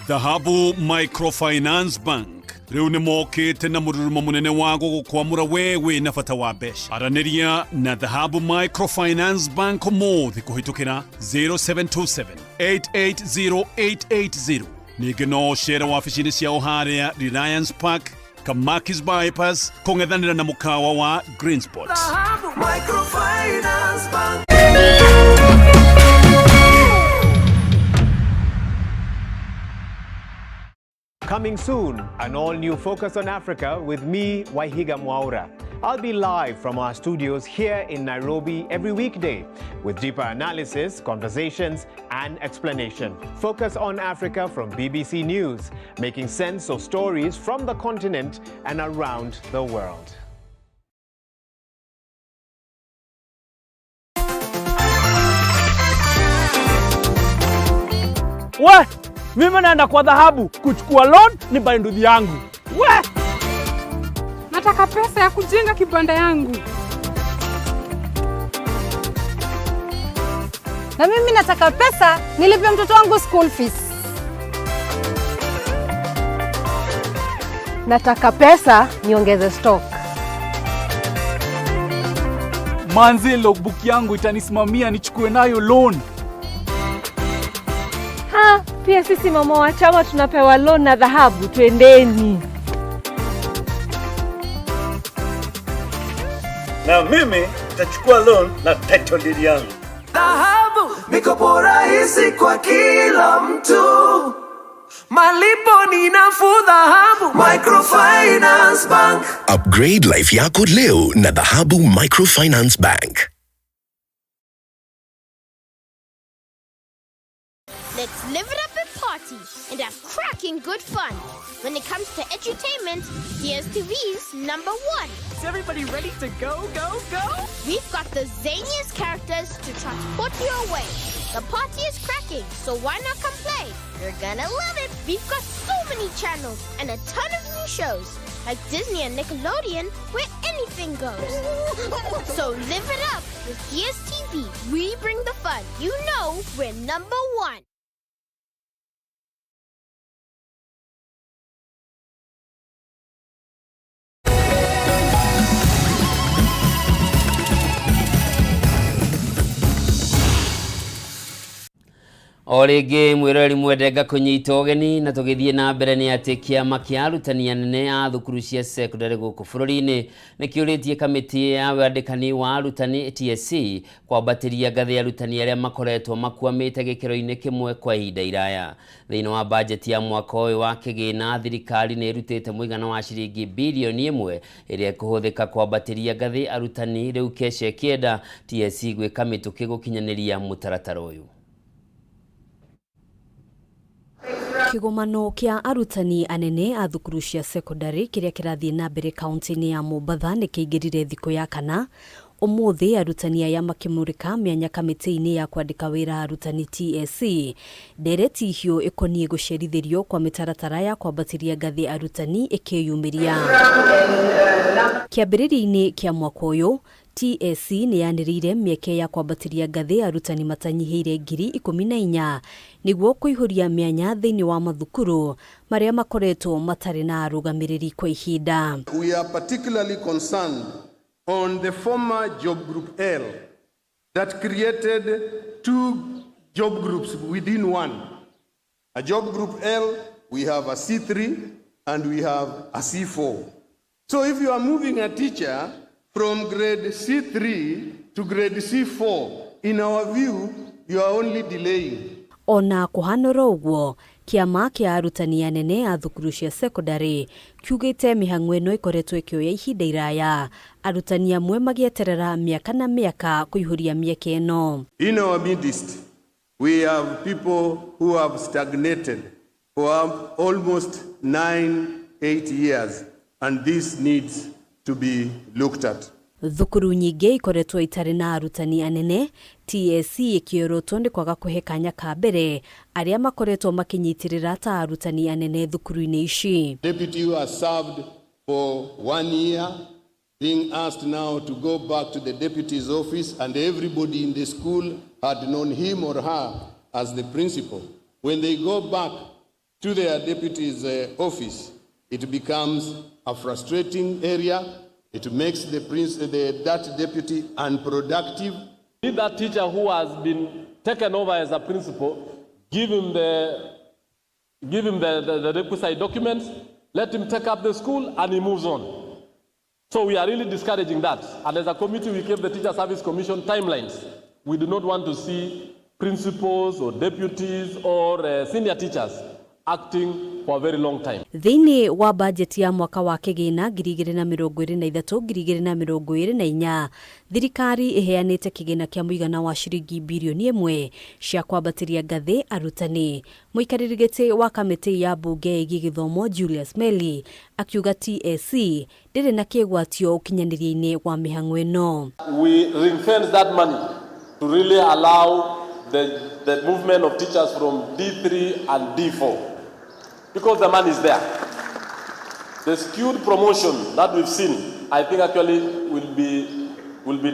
Dhahabu Microfinance Bank rĩu nĩ mokĩte na mũrurumo mũnene wa gũgũkwamũra wewe na bata wa mbeca. Aranĩria na Dhahabu Microfinance Bank ũmũthĩ kũhĩtũkĩra 0727 880880. Ningĩ no cera wabici-inĩ ciao harĩa Reliance Park, Kamakis Bypass, kũng'ethanĩra na mũkawa wa Green Spot. Dhahabu Microfinance Bank. Coming soon, an all-new Focus on Africa with me, Waihiga Mwaura. I'll be live from our studios here in Nairobi every weekday with deeper analysis, conversations, and explanation. Focus on Africa from BBC News, making sense of stories from the continent and around the world. We, mimi naenda kwa Dhahabu kuchukua loan ni banduthi yangu. We! Nataka pesa ya kujenga kibanda yangu. Na mimi nataka pesa nilipe mtoto wangu school fees. Nataka pesa niongeze stock. Manzi logbook yangu itanisimamia nichukue nayo loan. Pia sisi mama wa chama tunapewa loan na Dhahabu, twendeni. Na mimi nitachukua loan na title deed yangu. Dhahabu, mikopo rahisi kwa kila mtu. Malipo ni nafuu. Dhahabu Microfinance Bank. Upgrade life yako leo na Dhahabu Microfinance Bank. Let's live it up and party and have cracking good fun. When it comes to entertainment, here's TV's number one. Is everybody ready to go? We've got the zaniest characters to transport you away. The party is cracking, so why not come play? You're gonna love it. We've got so many channels and a ton of new shows. like Disney and Nickelodeon, where anything goes. So live it up with DSTV. We bring the fun. You know we're number one. O rĩngĩ mwĩrori mwendenga kũnyita ũgeni na tũgĩthiĩ na mbere nĩ atĩ kĩama kĩa arutani anene a thukuru cia secondary gũkũ bũrũri-inĩ nĩ kĩũrĩtie kamĩtĩ ya wandĩkani wa arutani TSC kwambatĩria ngathĩ arutani arĩa makoretwo makuamĩte gĩkĩro-inĩ kĩmwe kwa ihinda iraya. Thĩinĩ wa bajeti ya mwaka ũyũ wa kĩgĩna, thirikari nĩ ĩrutĩte mũigana wa ciringi bilioni 1 ĩrĩa ĩkũhũthĩka kwambatĩria ngathĩ arutani, rĩu Kesha ĩkĩenda TSC gwĩka mĩtũkĩ gũkinyanĩria mũtaratara ũyũ. Kĩgomano kĩa arutani anene a thukuru cia secondary kĩrĩa kĩrathiĩ na mbere kaunti-inĩ ya Mombatha nĩ kĩingĩrire thikũ ya kana. Ũmũthĩ arutani aya makĩmũrĩka mĩanya kamĩtĩ-inĩ ya kwandĩka wĩra arutani TSC. Ndereti icio ĩkoniĩ gũcerithĩrio kwa mĩtaratara ya kwambatĩria ngathĩ arutani ĩkĩyumĩria. Kĩambĩrĩria-inĩ kĩa mwaka ũyũ, TSC nĩ yanĩrĩire mĩeke ya kwambatĩria ngathĩ arutani matanyihĩire 14,000 nĩguo kũihũria mĩanya thĩinĩ wa mathukuru marĩa makoretwo matarĩ na arũgamĩrĩri kwa ihinda. We are particularly concerned on the former job group L that created 2 job groups within one. A job group L, we have a C3 and we have a C4. So if you are moving a teacher from grade C3 to grade C4, in our view, you are only delaying. Ona kũhanora ũguo, kĩama kĩa arutani anene a thukuru cia secondary kiugĩte mĩhang'o ĩno ĩkoretwo ĩkĩoya ihinda iraya, arutani amwe magĩeterera mĩaka na mĩaka kũihũria mĩeke ĩno. In our midst, we have people who have stagnated for almost 9-8 years, and this needs to be looked at. Thukuru nyingĩ ikoretwo itarĩ na arutani anene, TSC ĩkĩorotwo nĩ kwaga kũhe kanya ka mbere arĩa makoretwo makĩnyitĩrĩra ta arutani anene thukuru-inĩ ici. Deputy who has served for 1 year being asked now to go back to the deputy's office, and everybody in the school had known him or her as the principal. When they go back to their deputy's office, it becomes a frustrating area. It makes that deputy unproductive. Need that teacher who has been taken over as a principal, give him the requisite documents, let him take up the school, and he moves on. So we are really discouraging that. And as a committee, we gave the Teacher Service Commission timelines. We do not want to see principals or deputies or senior teachers acting for a very long time. Thĩinĩ wa bajeti ya mwaka wa kĩgĩna 2023-2024, thirikari ĩheanĩte kĩgĩna kĩa mũigana wa ciringi bilioni 1 cia kwambatĩria ngathĩ arutani. Mũikarĩri gĩtĩ wa kamĩtĩ ya mbunge ĩgiĩ gĩthomo Julius Meli akiuga TSC ndĩrĩ na kĩgwatio ũkinyanĩria-inĩ wa mĩhang'o ĩno. We ring-fence that money to really allow the movement of teachers from D3 and D4. Because the money is there. The skewed promotion that we've seen, I think actually will be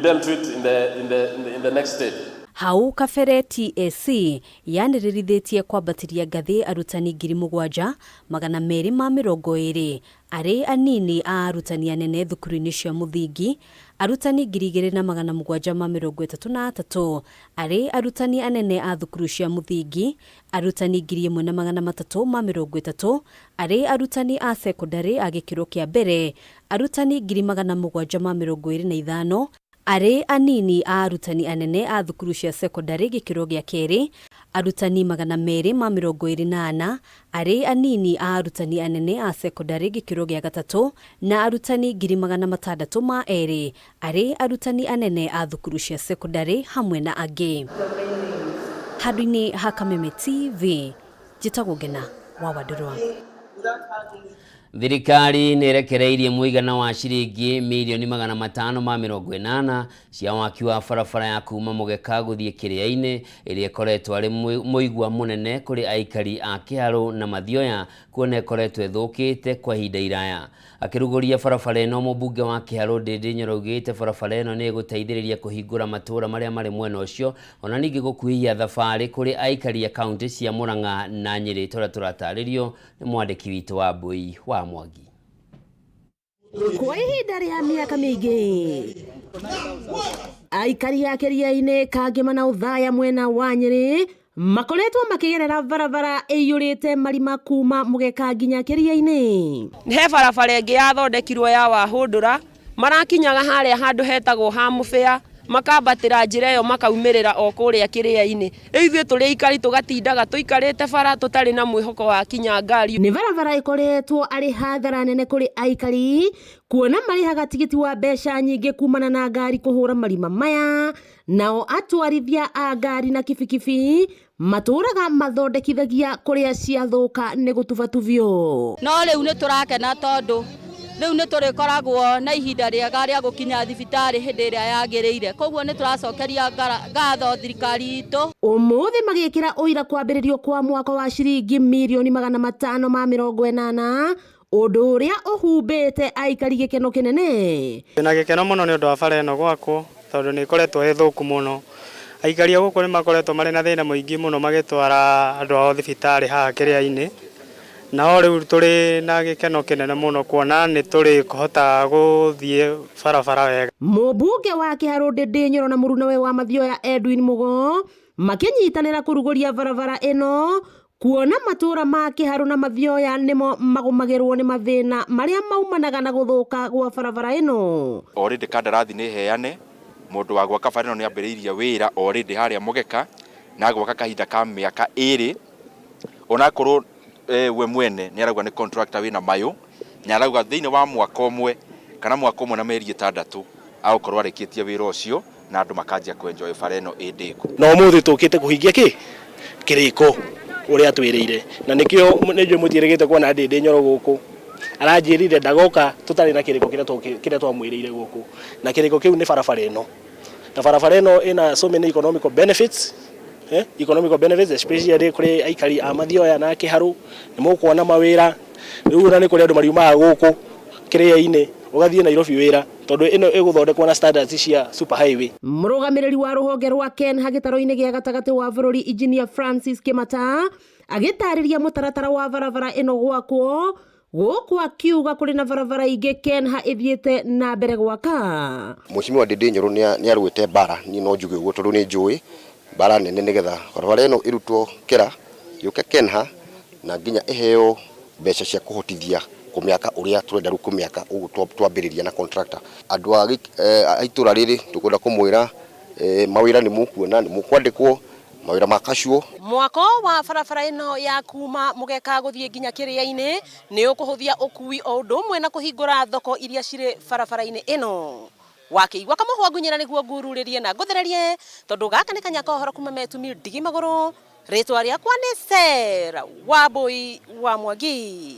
dealt with in the next stage. Hau kabere TSC yanĩrĩrithĩtie kwambatĩria ngathĩ arutani 7,220 arĩ anini a arutani anene thukuru-inĩ cia mũthingi, arutani 2,733 arĩ arutani anene a thukuru cia mũthingi, arutani 1,330 arĩ arutani a secondary a gĩkĩro kĩa mbere, arutani 725 arĩ anini a arutani anene a thukuru cia secondary gĩkĩro gĩa kerĩ, arutani 228 arĩ anini a arutani anene a secondary gĩkĩro gĩa gatatũ, na arutani 602 arĩ arutani anene a thukuru cia secondary hamwe na angĩ. Handũ-inĩ ha Kameme TV, njĩtagwo Ngena wa Wandũrwa. Thirikari nerekereirie muigana wa ciringi milioni 580 cia waki wa barabara ya kuma Mugeka guthie Kiria-ini iria ikoretwo ari muigwa munene kuri aikari a Kiharu na Mathioya kuona ikoretwo ithukite kwa ihinda iraya. Akiruguria barabara ino mubunge wa Kiharu Ndindi Nyoro ugite barabara ino ni guteithiriria kuhingura matura maria mari mwena ucio ona ningi gukuhia thabari kuri aikari ya kaunti cia Murang'a na Nyeri turataririo ni mwandiki witu wa Mbui wa Mwangi. Kwa ihinda rĩa miaka mĩingĩ aikari a Kiria-ini Kangema na Uthaya mwena wa Nyeri makoretwo makigerera barabara ĩiyũrĩte marima kuma Mugeka nginya Kiria-ini. He barabara ĩngĩ yathondekirwo ya Wahũndũra marakinyaga harĩa handũ hetagwo ha Mũbĩa makabatĩra njĩra ĩyo makaumirĩra o kũrĩa Kiria-ini. Ithuĩ tũrĩ aikari tũgatindaga tũikarĩte bara tũtarĩ na mwĩhoko wa kinya ngari. Nĩ barabara ĩkoretwo arĩ hathara nene kũrĩ aikari kuona marĩhaga tigiti wa mbeca nyingĩ kumana na ngari kũhũra marima maya, nao atwarithia a ngari na kibikibi matũraga mathondekithagia kũrĩa ciathũka nĩ gũtubatubio. No rĩu nĩ tũrakena tondũ rĩu nĩ tũrĩkoragwo na ihinda rĩega rĩa gũkinya thibitarĩ hĩndĩ ĩrĩa yagĩrĩire, koguo nĩ tũracokeria ngatho thirikari itũ. Ũmũthĩ magĩkĩra ũira kwambĩrĩrio kwa mwaka wa ciringi milioni 580 ũndũ ũrĩa ũhumbĩte aikari gĩkeno kĩnene. Na gĩkeno mũno nĩ ũndũ wa bara ĩno gwakwo tondũ nĩ ĩkoretwo ĩthũku mũno. Aikari a gũkũ nĩ makoretwo marĩ na thĩna mũingĩ mũno magĩtwara andũ ao thibitarĩ haha Kiria-ini. Na rĩu tũrĩ na gĩkeno kĩnene mũno kuona nĩ tũrĩ kũhota gũthiĩ barabara wega. Mũmbunge wa Kiharu Ndindi Nyoro na mũrunawe wa Mathioya Edwin Mugo makĩnyitanĩra kũrugũria barabara ĩno kuona matura ma Kiharu na Mathioya nĩmo magũmagĩrwo nĩ mathĩna marĩa maumanaga na gũthũka gwa barabara ĩno. Already kandarathi nĩ heane, mũndũ wa gwaka bara ĩno nĩ ambĩrĩirie wĩra already harĩa Mugeka na gwaka kahinda ka mĩaka 2 onakorwo we mwene ni arauga ni contractor wina mayo ni arauga thiini wa mwaka umwe kana mwaka umwe na meri 6 agukorwo arikitie wira ucio na andu makanjia kwenjoy bara ino indiku. No muthi tukite kuhingia kiriko uria twirire na nikio nijwe mutirigite kuona Ndindi Nyoro guku aranjirire ndagoka tutari na kiriko kiria twamwirire guku na kiriko kiu ni barabara ino na barabara ino ina so many economical benefits economical benefits especially kuri aikari a Mathioya na Kiharu ni mukuona mawira riu na ni kuri andu mariumaga guku Kiria-ini ugathie Nairobi wira tondu ino iguthondekwo na standards cia super highway. Murugamiriri wa ruhonge rwa Kenha gitaro-ini gia gatagati wa bururi Engineer Francis Kimata agitariria mutaratara wa barabara ino gwakwo guku akiuga kuri na barabara ingi Kenha ithiete na mbere gwaka. Mheshimiwa Ndindi Nyoro ni arwite bara ni no njuge guo tondu ni njui bara nene nigetha barabara ino irutwo kira yuke Kenha na nginya iheo mbeca cia kuhotithia kumiaka uria turenda ru kumiaka ugu twambiriria na contractor andu a itura riri tukwenda kumwira mawira ni mukuona ni mukwandikwo mawira makashuo. Mwako wa barabara ino ya kuma Mugeka guthie nginya Kiria-ini ni ukuhuthia ukui o undu umwe na kuhingura thoko iria cire barabara-ini ino. Wakiigwa Kamũhwa ngunyira niguo ngururirie na nguthererie tondu gaka ni kanya kohoro kuma metumi Ndigi Magũrũ ritwa riakwa ni Sera wa Mbui wa Mwangi.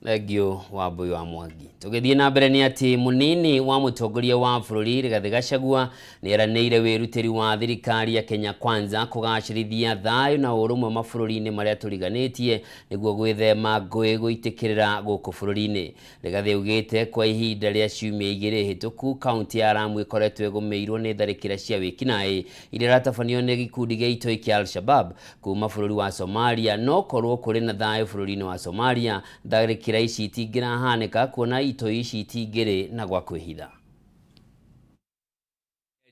Legio wa Mbui wa Mwangi. Tugithie na mbere ni ati munini wa mutongoria wa bururi Rigathi Gachagua ni eranĩire wĩrutĩri wa thirikari ya Kenya Kwanza kugacirithia thayu na urumwe mabũrũri-inĩ maria turiganĩtie niguo gwĩthema ngũĩ gũitĩkĩrĩra gũkũ bũrũri-inĩ. Rigathi augĩte kwa ihinda rĩa ciumia 2 hĩtũku kaunti ya Lamu ĩkoretwo ĩgũmĩirwo nĩ tharĩkĩra cia wĩkinaĩ iria ratabanio nĩ gĩkundi gĩa itoi kĩa Al-Shabab kuma bũrũri wa Somalia no korwo kũrĩ na thayu bũrũri-inĩ wa Somalia tharĩkĩra ici itingĩrahanĩka kuona itoi ici itingĩrĩ na gwa kwĩhitha.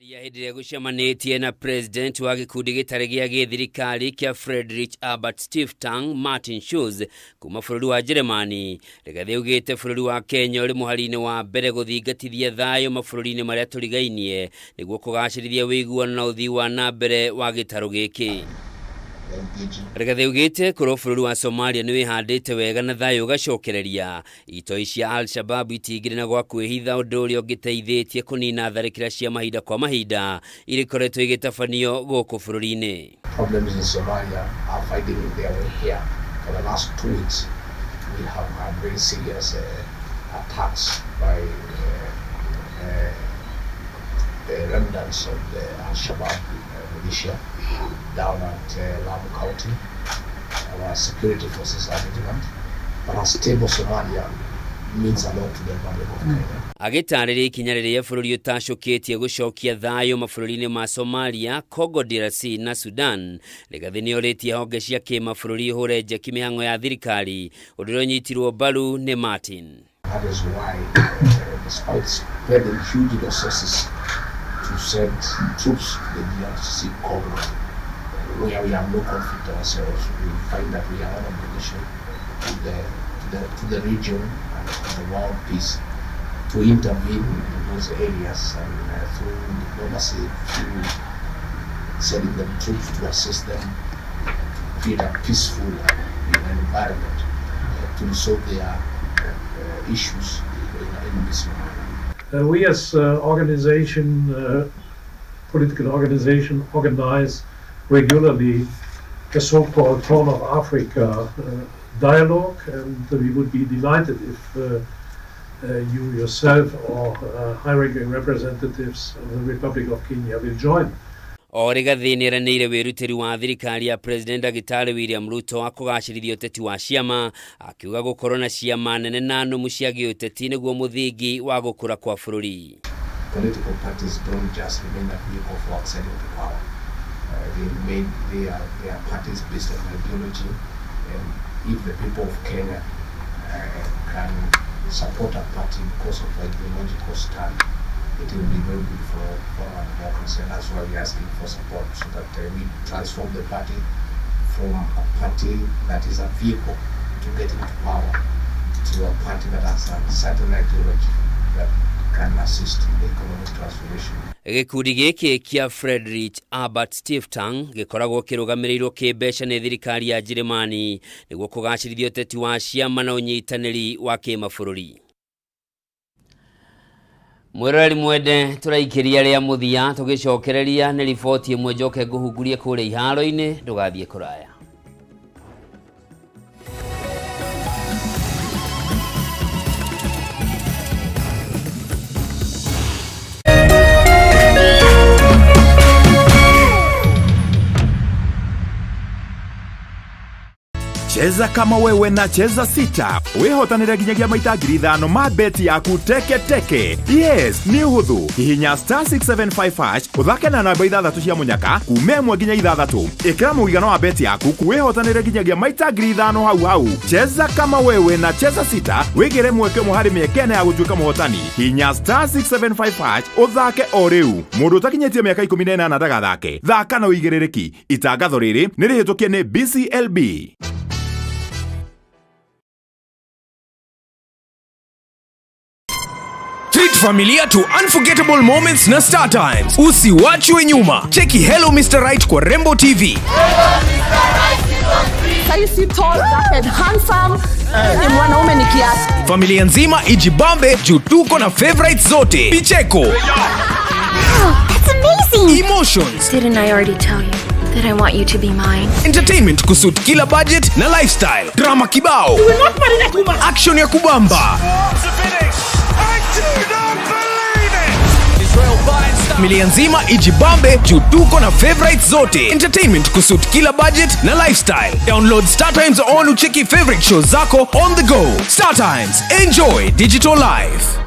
Hĩndĩ gũcemanĩtie na president wa gĩkundi gĩtarĩ gĩa gĩthirikari kĩa Friedrich Albert Stiftung Martin Schulz kuma bũrũri wa Germany. Rigathi augĩte bũrũri wa Kenya ũrĩ mũhari-inĩ wa mbere gũthingatithia thayũ mabũrũri-inĩ marĩa tũrigainie nĩguo kũgacĩrithia wĩiguano na ũthii wa na mbere wa gĩtarũ gĩkĩ. Rigathi augĩte kũrwo bũrũri wa Somalia nĩ wĩhandĩte wega na thayũ ũgacokereria itoi cia Al-Shabab itingĩrĩ na gwa kwĩhitha ũndũ ũrĩa ũngĩteithĩtie kũnina tharĩkĩra cia mahinda kwa mahinda iria ikoretwo igĩtabanio gũkũ bũrũri-inĩ. Problems in Somalia are finding their way here. for the last 2 weeks, we have had very serious attacks by the remnants of the Al-Shabaab militia down at Lamu County. Our security forces are vigilant, but a stable Somalia means a lot to the Republic of Kenya. Agitarĩria ikinya rĩrĩa bũrũri ũtacũkĩtie gũcokia thayũ mabũrũri-inĩ ma Somalia, Congo DRC na Sudan, rĩgathĩnĩorĩtie honge cia kĩmabũrũri hũre njeki mĩhang'o ya thirikari, ũndũ ũrĩa ũnyitirwo mbaru nĩ Martin. That is why, despite spending huge resources to send troops to the DRC Congo, where we have no conflict ourselves, we find that we are on obligation to the region and to the world peace to intervene in those areas and through diplomacy, through sending them troops to assist them to create a peaceful environment to resolve their issues in this manner. We as political organization, organize regularly the so-called Horn of Africa dialogue, and we would be delighted if you yourself or high-ranking representatives of the Republic of Kenya will join. Rigathĩnĩranĩire wĩrutĩri wa thirikari ya President Ndagĩtarĩ William Ruto wa kũgacĩrithia ũteti wa ciama, akiuga gũkorwo na ciama nene na nũmu cia gĩũteti nĩguo mũthingi wa gũkũra kwa bũrũri. Political parties don't just remain a vehicle for acceding to power. They are parties based on ideology, and if the people of Kenya can support a party because of ideological stand, it will be very good for our democracy, and that's why we're asking for support so that we transform the party from a party that is a vehicle to get into power to a party that has a certain ideology that can assist in the economic transformation. Gĩkundi gĩkĩ kĩa Friedrich Albert Stiftung gĩkoragwo kĩrũgamĩrĩirwo kĩmbeca nĩ thirikari ya Njĩrĩmani nĩguo kũgacĩrithia ũteti wa ciama na ũnyitanĩri wa kĩmabũrũri. Mwĩroreri mwende tũraikĩria rĩa mũthia tũgĩcokereria nĩ riboti ĩmwe njoke ngũhungurie kũrĩa iharo-inĩ, ndũgathiĩ kũraya. Cheza kama wewe na cheza sita. Wehotanĩre nginyagia maita 5,000 ma beti yaku teke teke. Yes, ni hũthũ. Hihinya *675# uthake na namba 6 cia munyaka kuuma 1 nginya 6. Ĩkĩra mũigana wa beti yaku wehotanĩre nginyagia maita 5,000 hau. Cheza kama wewe na cheza sita. Wĩgĩre mweke mũharĩ mĩekene ya gũtuĩka mũhotani. Hihinya *675# uthake o rĩu. Mũndũ ũtakinyĩtie mĩaka 18 ndagathake. Thaka na ũigĩrĩrĩki. Itangatho rĩrĩ nĩ rĩhĩtũkie nĩ BCLB. Treat familia to unforgettable moments na Star Times. Usiwachwe nyuma. Cheki Hello Mr. Right kwa Rembo TV. Saisi tall, dark and handsome. Ni mwanaume ni kiasi. Familia nzima ijibambe juu tuko na favorites zote. Picheko. Wow, that's amazing. Emotions. Didn't I already tell you that I want you to be mine? Entertainment kusuit kila budget na lifestyle. Drama kibao. You will not marry that woman. Action ya kubamba. Familia nzima ijibambe juu tuko na favorites zote. Entertainment kusuit kila budget na lifestyle. Download Star Times on ucheki favorite shows zako on the go. Star Times, enjoy digital life.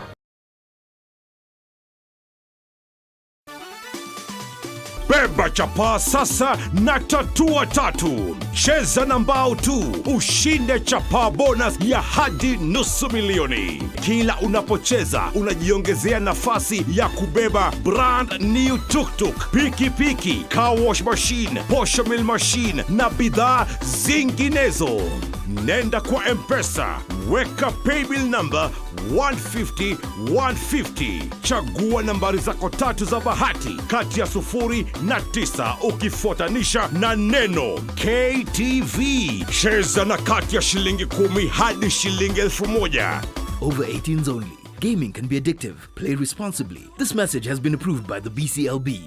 Beba chapa sasa na tatua tatu. Cheza na mbao tu, ushinde chapa bonus ya hadi $500,000. Kila unapocheza, unajiongezea nafasi ya kubeba brand new tuk-tuk, piki-piki, car wash machine, posho mill machine na bidhaa zinginezo. Nenda kwa M-Pesa, weka paybill number 150-150. Chagua nambari zako tatu za bahati kati ya 0 na 9 ukifuatanisha na neno KTV. Cheza na kati ya shilingi 10 hadi shilingi 1,000. Over 18s only. Gaming can be addictive. Play responsibly. This message has been approved by the BCLB.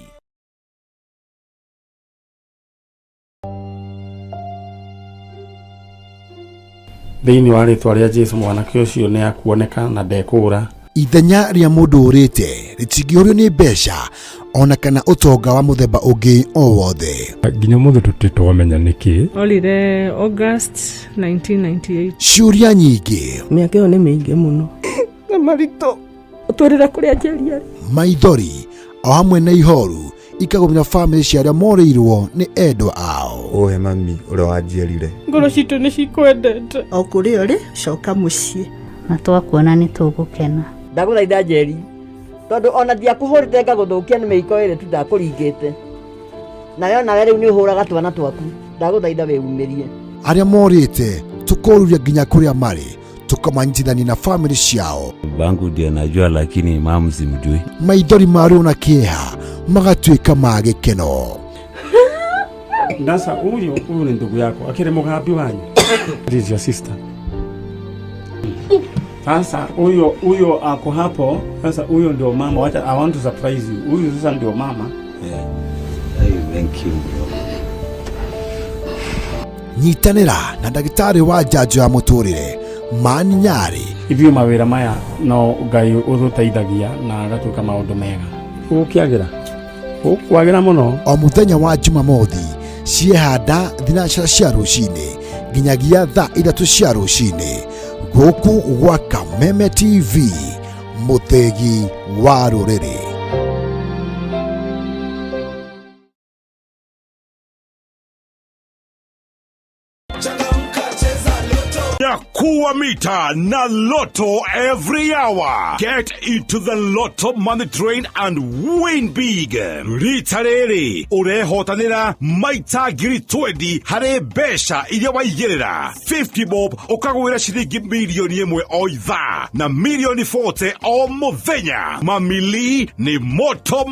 thiini wa ritwa ria Jesu mwanake ucio ni akuoneka na ndekura. Ithenya ria mundu urite ritingĩũrio nĩ mbeca ona kana utonga wa muthemba ungi o wothe. Nginya muthe tutitwamenya niki olire August 1998. Ciũria nyingĩ, Mĩaka ĩyo nĩ mĩingĩ mũno na maritũ ũtũrĩra kũrĩa njeri. Maithori o hamwe na ihoru ikagomera family cia arĩa morĩirwo nĩ endwa ao. Ohe mami ũrĩa wanjiarire. Ngoro citũ nĩ cikwendete. O kũrĩa ũrĩ coka mũciĩ. Na twakuona nĩ tũgũkena. Ndagũthaitha Njeri, tondũ ona ndiakũhũrĩte ngagũthũkia nĩ mĩiko ĩrĩ tu ndakũringĩte. Nayo nawe rĩu nĩ ũhũraga twana twaku. Ndagũthaitha wĩumĩrie. Arĩa morĩte tũkoruria nginya kũrĩa marĩ tukamanyitithania na family ciao. Bangu ndiye najua lakini mamu simjui. Maithori marĩo na kĩeha magatuĩka ma gĩkeno. Ndasa huyu ni ndugu yako akire mugambi wanyu. This is your sister. Sasa huyo ako hapo. Sasa huyo ndio mama. Wacha, I want to surprise you. Huyo sasa ndio mama. Yeah. Hey, thank you bro. Nyitanĩra na ndagĩtarĩ wa njanjo ya mũtũrĩre Mani Nyari. Ithio mawĩra maya no Ngai ũtũteithagia na agatuĩka maũndũ mega. Ũkĩagĩra. Ũkwagĩra mũno. O mũthenya wa Jumamothi ciehanda thinacara cia rũcinĩ nginyagia thaa 3 cia rũcinĩ gũkũ gwa Kameme TV, mũthegi wa rũrĩrĩ. Kuwa mita na Lotto every hour. Get into the Lotto money train and win big. Ritarere urehotanira maita ngiri 20 hare besha iria waigerera. 50 bob ukagwira shiringi milioni imwe o ithaa na milioni 40 o muthenya. Mamili ni moto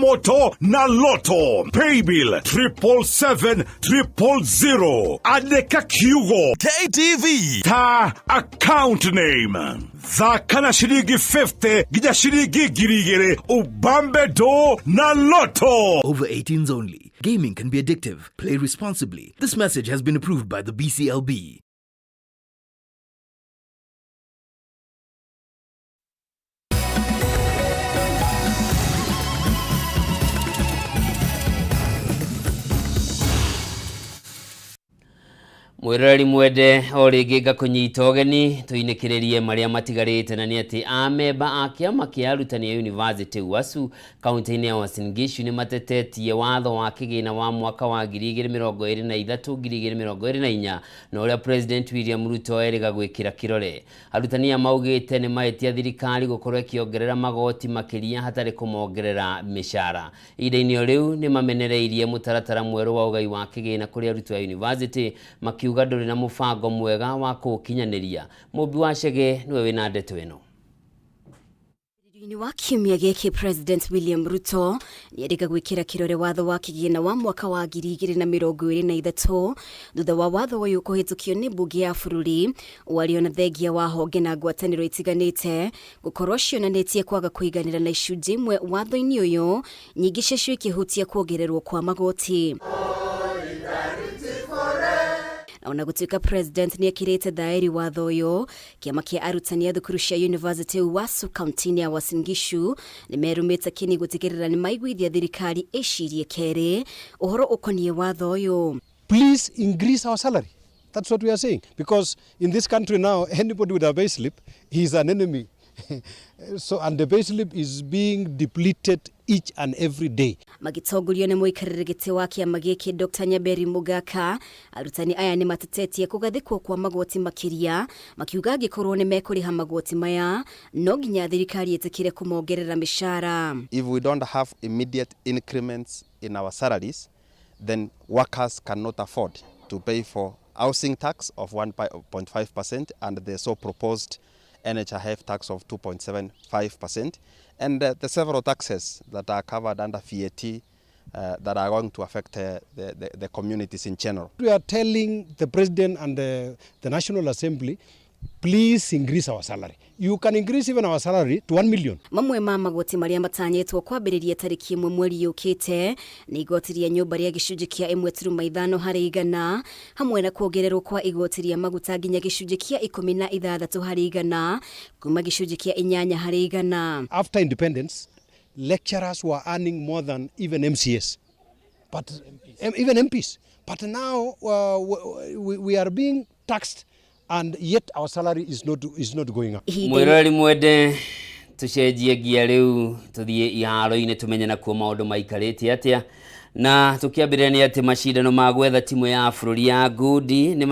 na Lotto. Paybill 77700. Andika kiugo KTV ta account name. Thaka shilingi 50 gija shilingi girigere ubambe do na Lotto. Over 18s only. Gaming can be addictive. Play responsibly. This message has been approved by the BCLB. Mwirori mwende o ringi ngakunyita ũgeni tuinĩkĩrĩrie marĩa matigarĩte na nĩ atĩ amemba a kĩama kĩa arutani a University UASU kaunti-inĩ ya Uasin Gishu nĩ matetetie watho wa kĩgĩna wa mwaka wa 2023-2024 na ũrĩa President William Ruto erĩga gwĩkĩra kĩrore. Arutani maugĩte nĩ mahĩtia thirikari gũkorwo ĩkĩongerera magoti makĩria hatarĩ kũmongerera mĩcara. Ihinda-inĩ rĩu nĩ mamenereirie mũtaratara mwerũ wa ũgai wa kĩgĩna kũrĩ arutwo a university makiuga ndũrĩ na mũbango mwega wa kũkinyanĩria. Mũmbi wa Chege niwe wĩna ndeto ĩno. Ni wa kiumia gĩkĩ President William Ruto nĩ erĩga gwĩkĩra kĩrore watho wa kĩgĩna wa mwaka wa 2023 thutha wa watho ũyũ kũhĩtũkio nĩ mbunge ya bũrũri wario na thengia wa honge na ngwatanĩro itiganĩte gũkorwo cionanĩtie kwaga kũiganĩra na icunjĩ imwe watho-inĩ ũyũ, nyingĩ ciacio ikĩhutia kuongererwo kwa magoti. Ona gũtuĩka President nĩ ekĩrĩte thaĩri watho ũyũ, kĩama kĩa arutani a thukuru cia University UASU kaunti-inĩ ya Uasin Gishu nĩ merumĩte kĩni gũtigĩrĩra nĩ maiguithia thirikari ĩcirie kerĩ ũhoro ũkoniĩ watho ũyũ. Please increase our salary. That's what we are saying. Because in this country now, anybody with a pay slip, he is an enemy. So, and the pay slip is being depleted each and every day. Magitongorio nĩ mũikarĩri gĩtĩ wa kĩama gĩkĩ Dr. Nyaberi Mugaka, arutani aya nĩ matetetie kũgathĩkwo kwa magoti makĩria, makiuga angĩkorwo nĩ mekũrĩha magoti maya, no nginya thirikari ĩtĩkĩre kũmongerera mĩcara. If we don't have immediate increments in our salaries, then workers cannot afford to pay for housing tax of 1.5% and the so proposed NHIF tax of 2.75%, and the several taxes that are covered under VAT that are going to affect the communities in general. We are telling the President and the National Assembly, please increase our salary. you can increase even our salary to 1 million. Mamwe ma magoti maria matanyetwo kwambĩrĩria tarĩki 1 mweri yũkĩte nĩ igoti rĩa nyũmba rĩa gĩcunjĩ kĩa 1.5 harĩ 100 hamwe na kuongererwo kwa igoti rĩa maguta nginya gĩcunjĩ kĩa 16 harĩ 100 kuma gĩcunjĩ kĩa 8 harĩ 100. After independence, lecturers were earning more than even MCS, but even MPs. But now we are being taxed, and yet our salary is not going up. Mwirori mwende tucenjie gia riu tuthie iharo-ini tumenye na kuo maundu maikarite atia na tukiambire ni ati mashindano ma gwetha timu ya bũrũri ya ngundi ni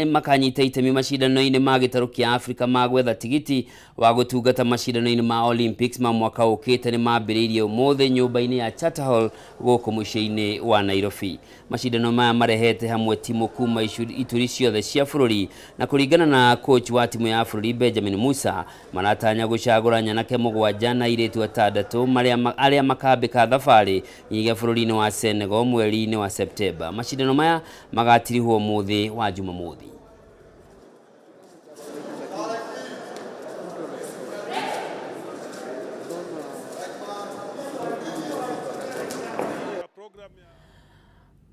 makanyita itemi mashindano-ini ma gĩtarũ kĩa Afrika ma gwetha tigiti wa gũtungata mashindano-ini ma Olympics ma mwaka ũkĩte ni mambĩrĩirie ũmũthĩ nyũmba-inĩ ya Charter Hall gũkũ mũciĩ-inĩ wa Nairobi. Mashindano maya marehete hamwe timu kuma ituri ciothe cia bũrũri na kũringana na coach wa timu ya bũrũri Benjamin Musa maratanya gũcagũra nyanake 7 na airĩtu 6 arĩa makambĩka thabarĩ ya bũrũri wa Senegal mweri-inĩ wa Septemba. Mashindano maya magatirihwo ũmũthĩ wa Jumamothi.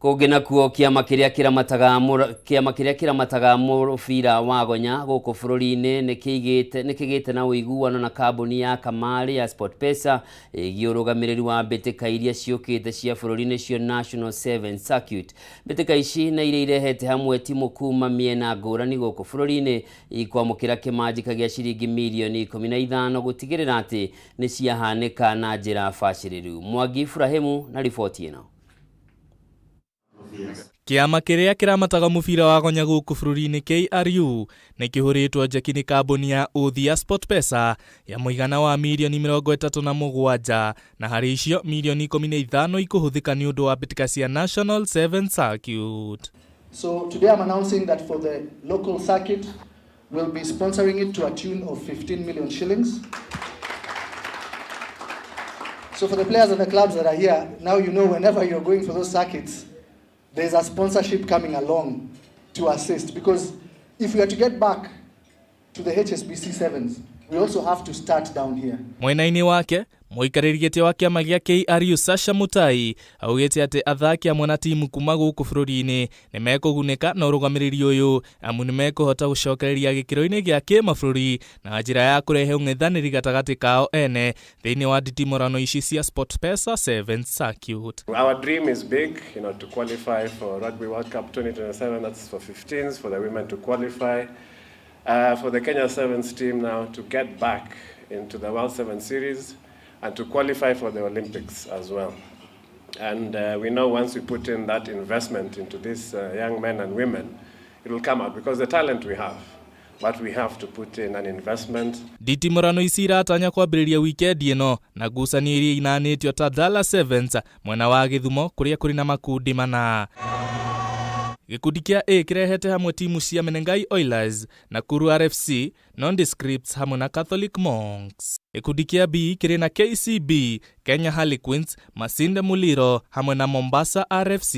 Kũngĩ kuo kĩama kĩrĩa kĩramataga mũbira wa gonya gũkũ bũrũri-inĩ nĩ kĩgĩte na ũiguano na kambuni ya Kameme ya SportPesa ĩgiĩ ũrũgamĩrĩri wa mbĩtĩka iria ciũkĩte cia bũrũri-inĩ cio National 7 Circuit. Mbĩtĩka ici nĩ iria irehete hamwe timu kuma mĩena ngũrani gũkũ bũrũri-inĩ ikwamũkĩra kĩmanjĩka gĩa ciringi mirioni 15 gũtigĩrĩra atĩ nĩ ciahanĩka na njĩra bacĩrĩru. Mwangi Ibrahimu na riboti ĩno. Kĩama kĩrĩa kĩramataga mũbira wa gonya gũkũ bũrũri-inĩ KRU nĩ kĩhũrĩtwo njeki nĩ kambuni ya ũthi ya SportPesa ya mũigana wa mirioni 37 na harĩ icio mirioni 15 ikũhũthĩka nĩ ũndũ wa mbĩtĩka cia National 7 Circuit. So today I'm announcing that for the local circuit we'll be sponsoring it to a tune of 15 million shillings. So for the players and the clubs that are here, now you know whenever you're going for those circuits, there's a sponsorship coming along to assist, because if we are to get back to the HSBC 7s, we also have to start down here. Mwena-inĩ wake mũikarĩri gĩtĩ wa kĩama gĩa KRU Sasha Mutai augĩte atĩ athaki amwe na timu kuma gũkũ bũrũri-inĩ nĩ mekũgunĩka na ũrũgamĩrĩri ũyũ amu nĩ mekũhota gũcokereria gĩkĩro-inĩ gĩa kĩmabũrũri na njĩra ya kũrehe ũng'ethanĩri gatagatĩ kao ene thĩinĩ wa nditimũrano ici cia SportPesa 7 Circuit. Our dream is big, to qualify for Rugby World Cup 2027. That's for 15s, for the women to qualify. For the Kenya Sevens team now to get back into the World 7 Series and to qualify for the Olympics as well. And we know once we put in that investment into these young men and women, it will come out because the talent we have. But we have to put in an investment. Nditimũrano ici iratanya kwambĩrĩria wikendi ĩno na ngucanio iria inanĩtio ta Dala Sevens mwena wa Gĩthumo kũrĩa kũrĩ na makundi mana. Gĩkundi kĩa A kĩrehete hamwe timu cia Menengai Oilers, Nakuru RFC, Nondescripts hamwe na Catholic Monks. Gĩkundi kĩa B kĩrĩ na KCB, Kenya Harlequins, Masinde Muliro hamwe na Mombasa RFC.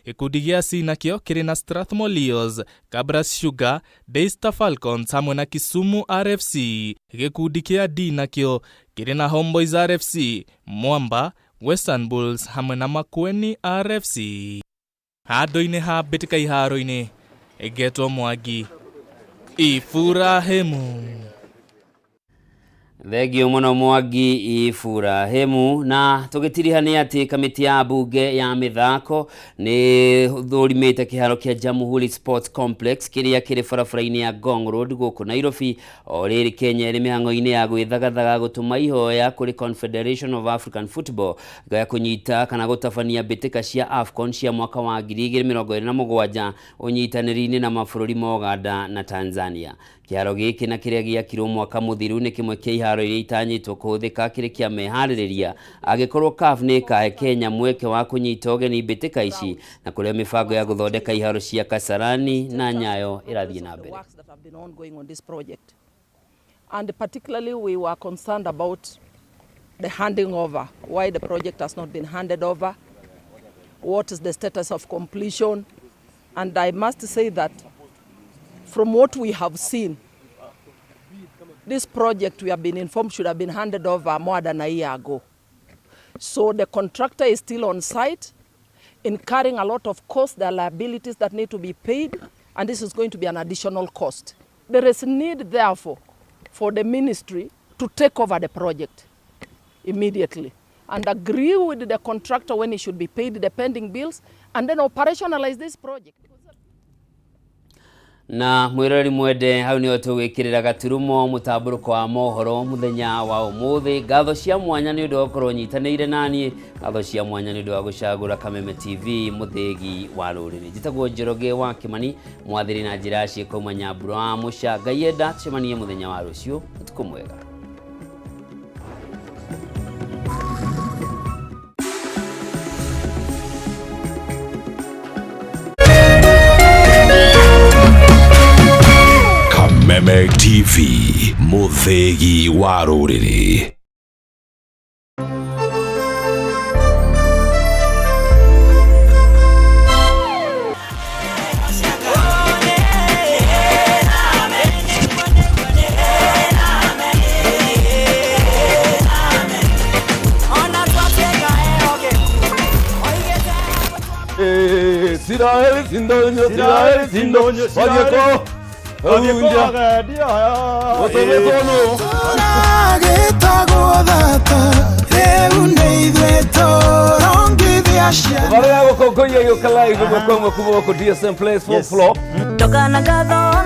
Gĩkundi gĩa C nakĩo kĩrĩ na Strathmore Leos, Kabras Sugar, Daystar Falcons hamwe na Kisumu RFC. Gĩkundi kĩa D nakĩo kĩrĩ na Homeboys RFC, Mwamba, Western Bulls hamwe na Makueni RFC. Handũ-inĩ ha mbĩtĩka iharo-inĩ ĩgetwo Mwangi Ibrahimu. Thegio mũno Mwangi Ibrahimu. Na tũgĩtiriha nĩ atĩ kamĩtĩ ya mbunge ya mĩthako nĩ thũrimĩte kĩharo kĩa Jamhuri Sports Complex kĩrĩa kĩrĩ barabara-inĩ ya Ngong Road gũkũ Nairobi o rĩrĩ Kenya ĩrĩ mĩhang'o-inĩ ya gwĩthagathaga gũtũma ihoya kũrĩ Confederation of African Football ya kũnyita kana gũtabania mbĩtĩka cia AFCON cia mwaka wa 2027 ũnyitanĩri-inĩ na mabũrũri ma Uganda na Tanzania. Kĩharo gĩkĩ na kĩrĩa gĩakirwo mwaka mũthiru nĩ kĩmwe kĩa iharo iria itanyĩtwo kũhũthĩka kĩrĩ kĩa meharĩrĩria agĩkorwo CAF nĩ ĩkahe Kenya mweke wa kũnyita ũgeni mbĩtĩka ici na kũrĩa mĩbango ya gũthondeka iharo cia Kasarani na Nyayo ĩrathiĩ na mbere. And particularly we were concerned about the handing over, why the project has not been handed over, what is the status of completion, and I must say that from what we have seen, this project, we have been informed, should have been handed over more than a year ago. So the contractor is still on site, incurring a lot of costs, there are liabilities that need to be paid, and this is going to be an additional cost. There is need, therefore, for the ministry to take over the project immediately and agree with the contractor when he should be paid the pending bills, and then operationalize this project. Na mwirori mwende hau ni otugikirira gaturumo mutamburuko wa mohoro muthenya wa umuthi. Ngatho cia mwanya ni undu wa korwo nyitanire nani, ngatho cia mwanya ni undu wa gucagura Kameme TV muthegi wa ruriri. Njitagwo Njoroge wa Kimani, mwathiri na njira cia kuma Nyambura wa Musha. Ngai enda tucemanie muthenya wa rucio. Utuko mwega. Kameme TV, muthegi wa ruriri. Siraheli sindonyo, siraheli sindonyo, wadieko. DSM plays for floor.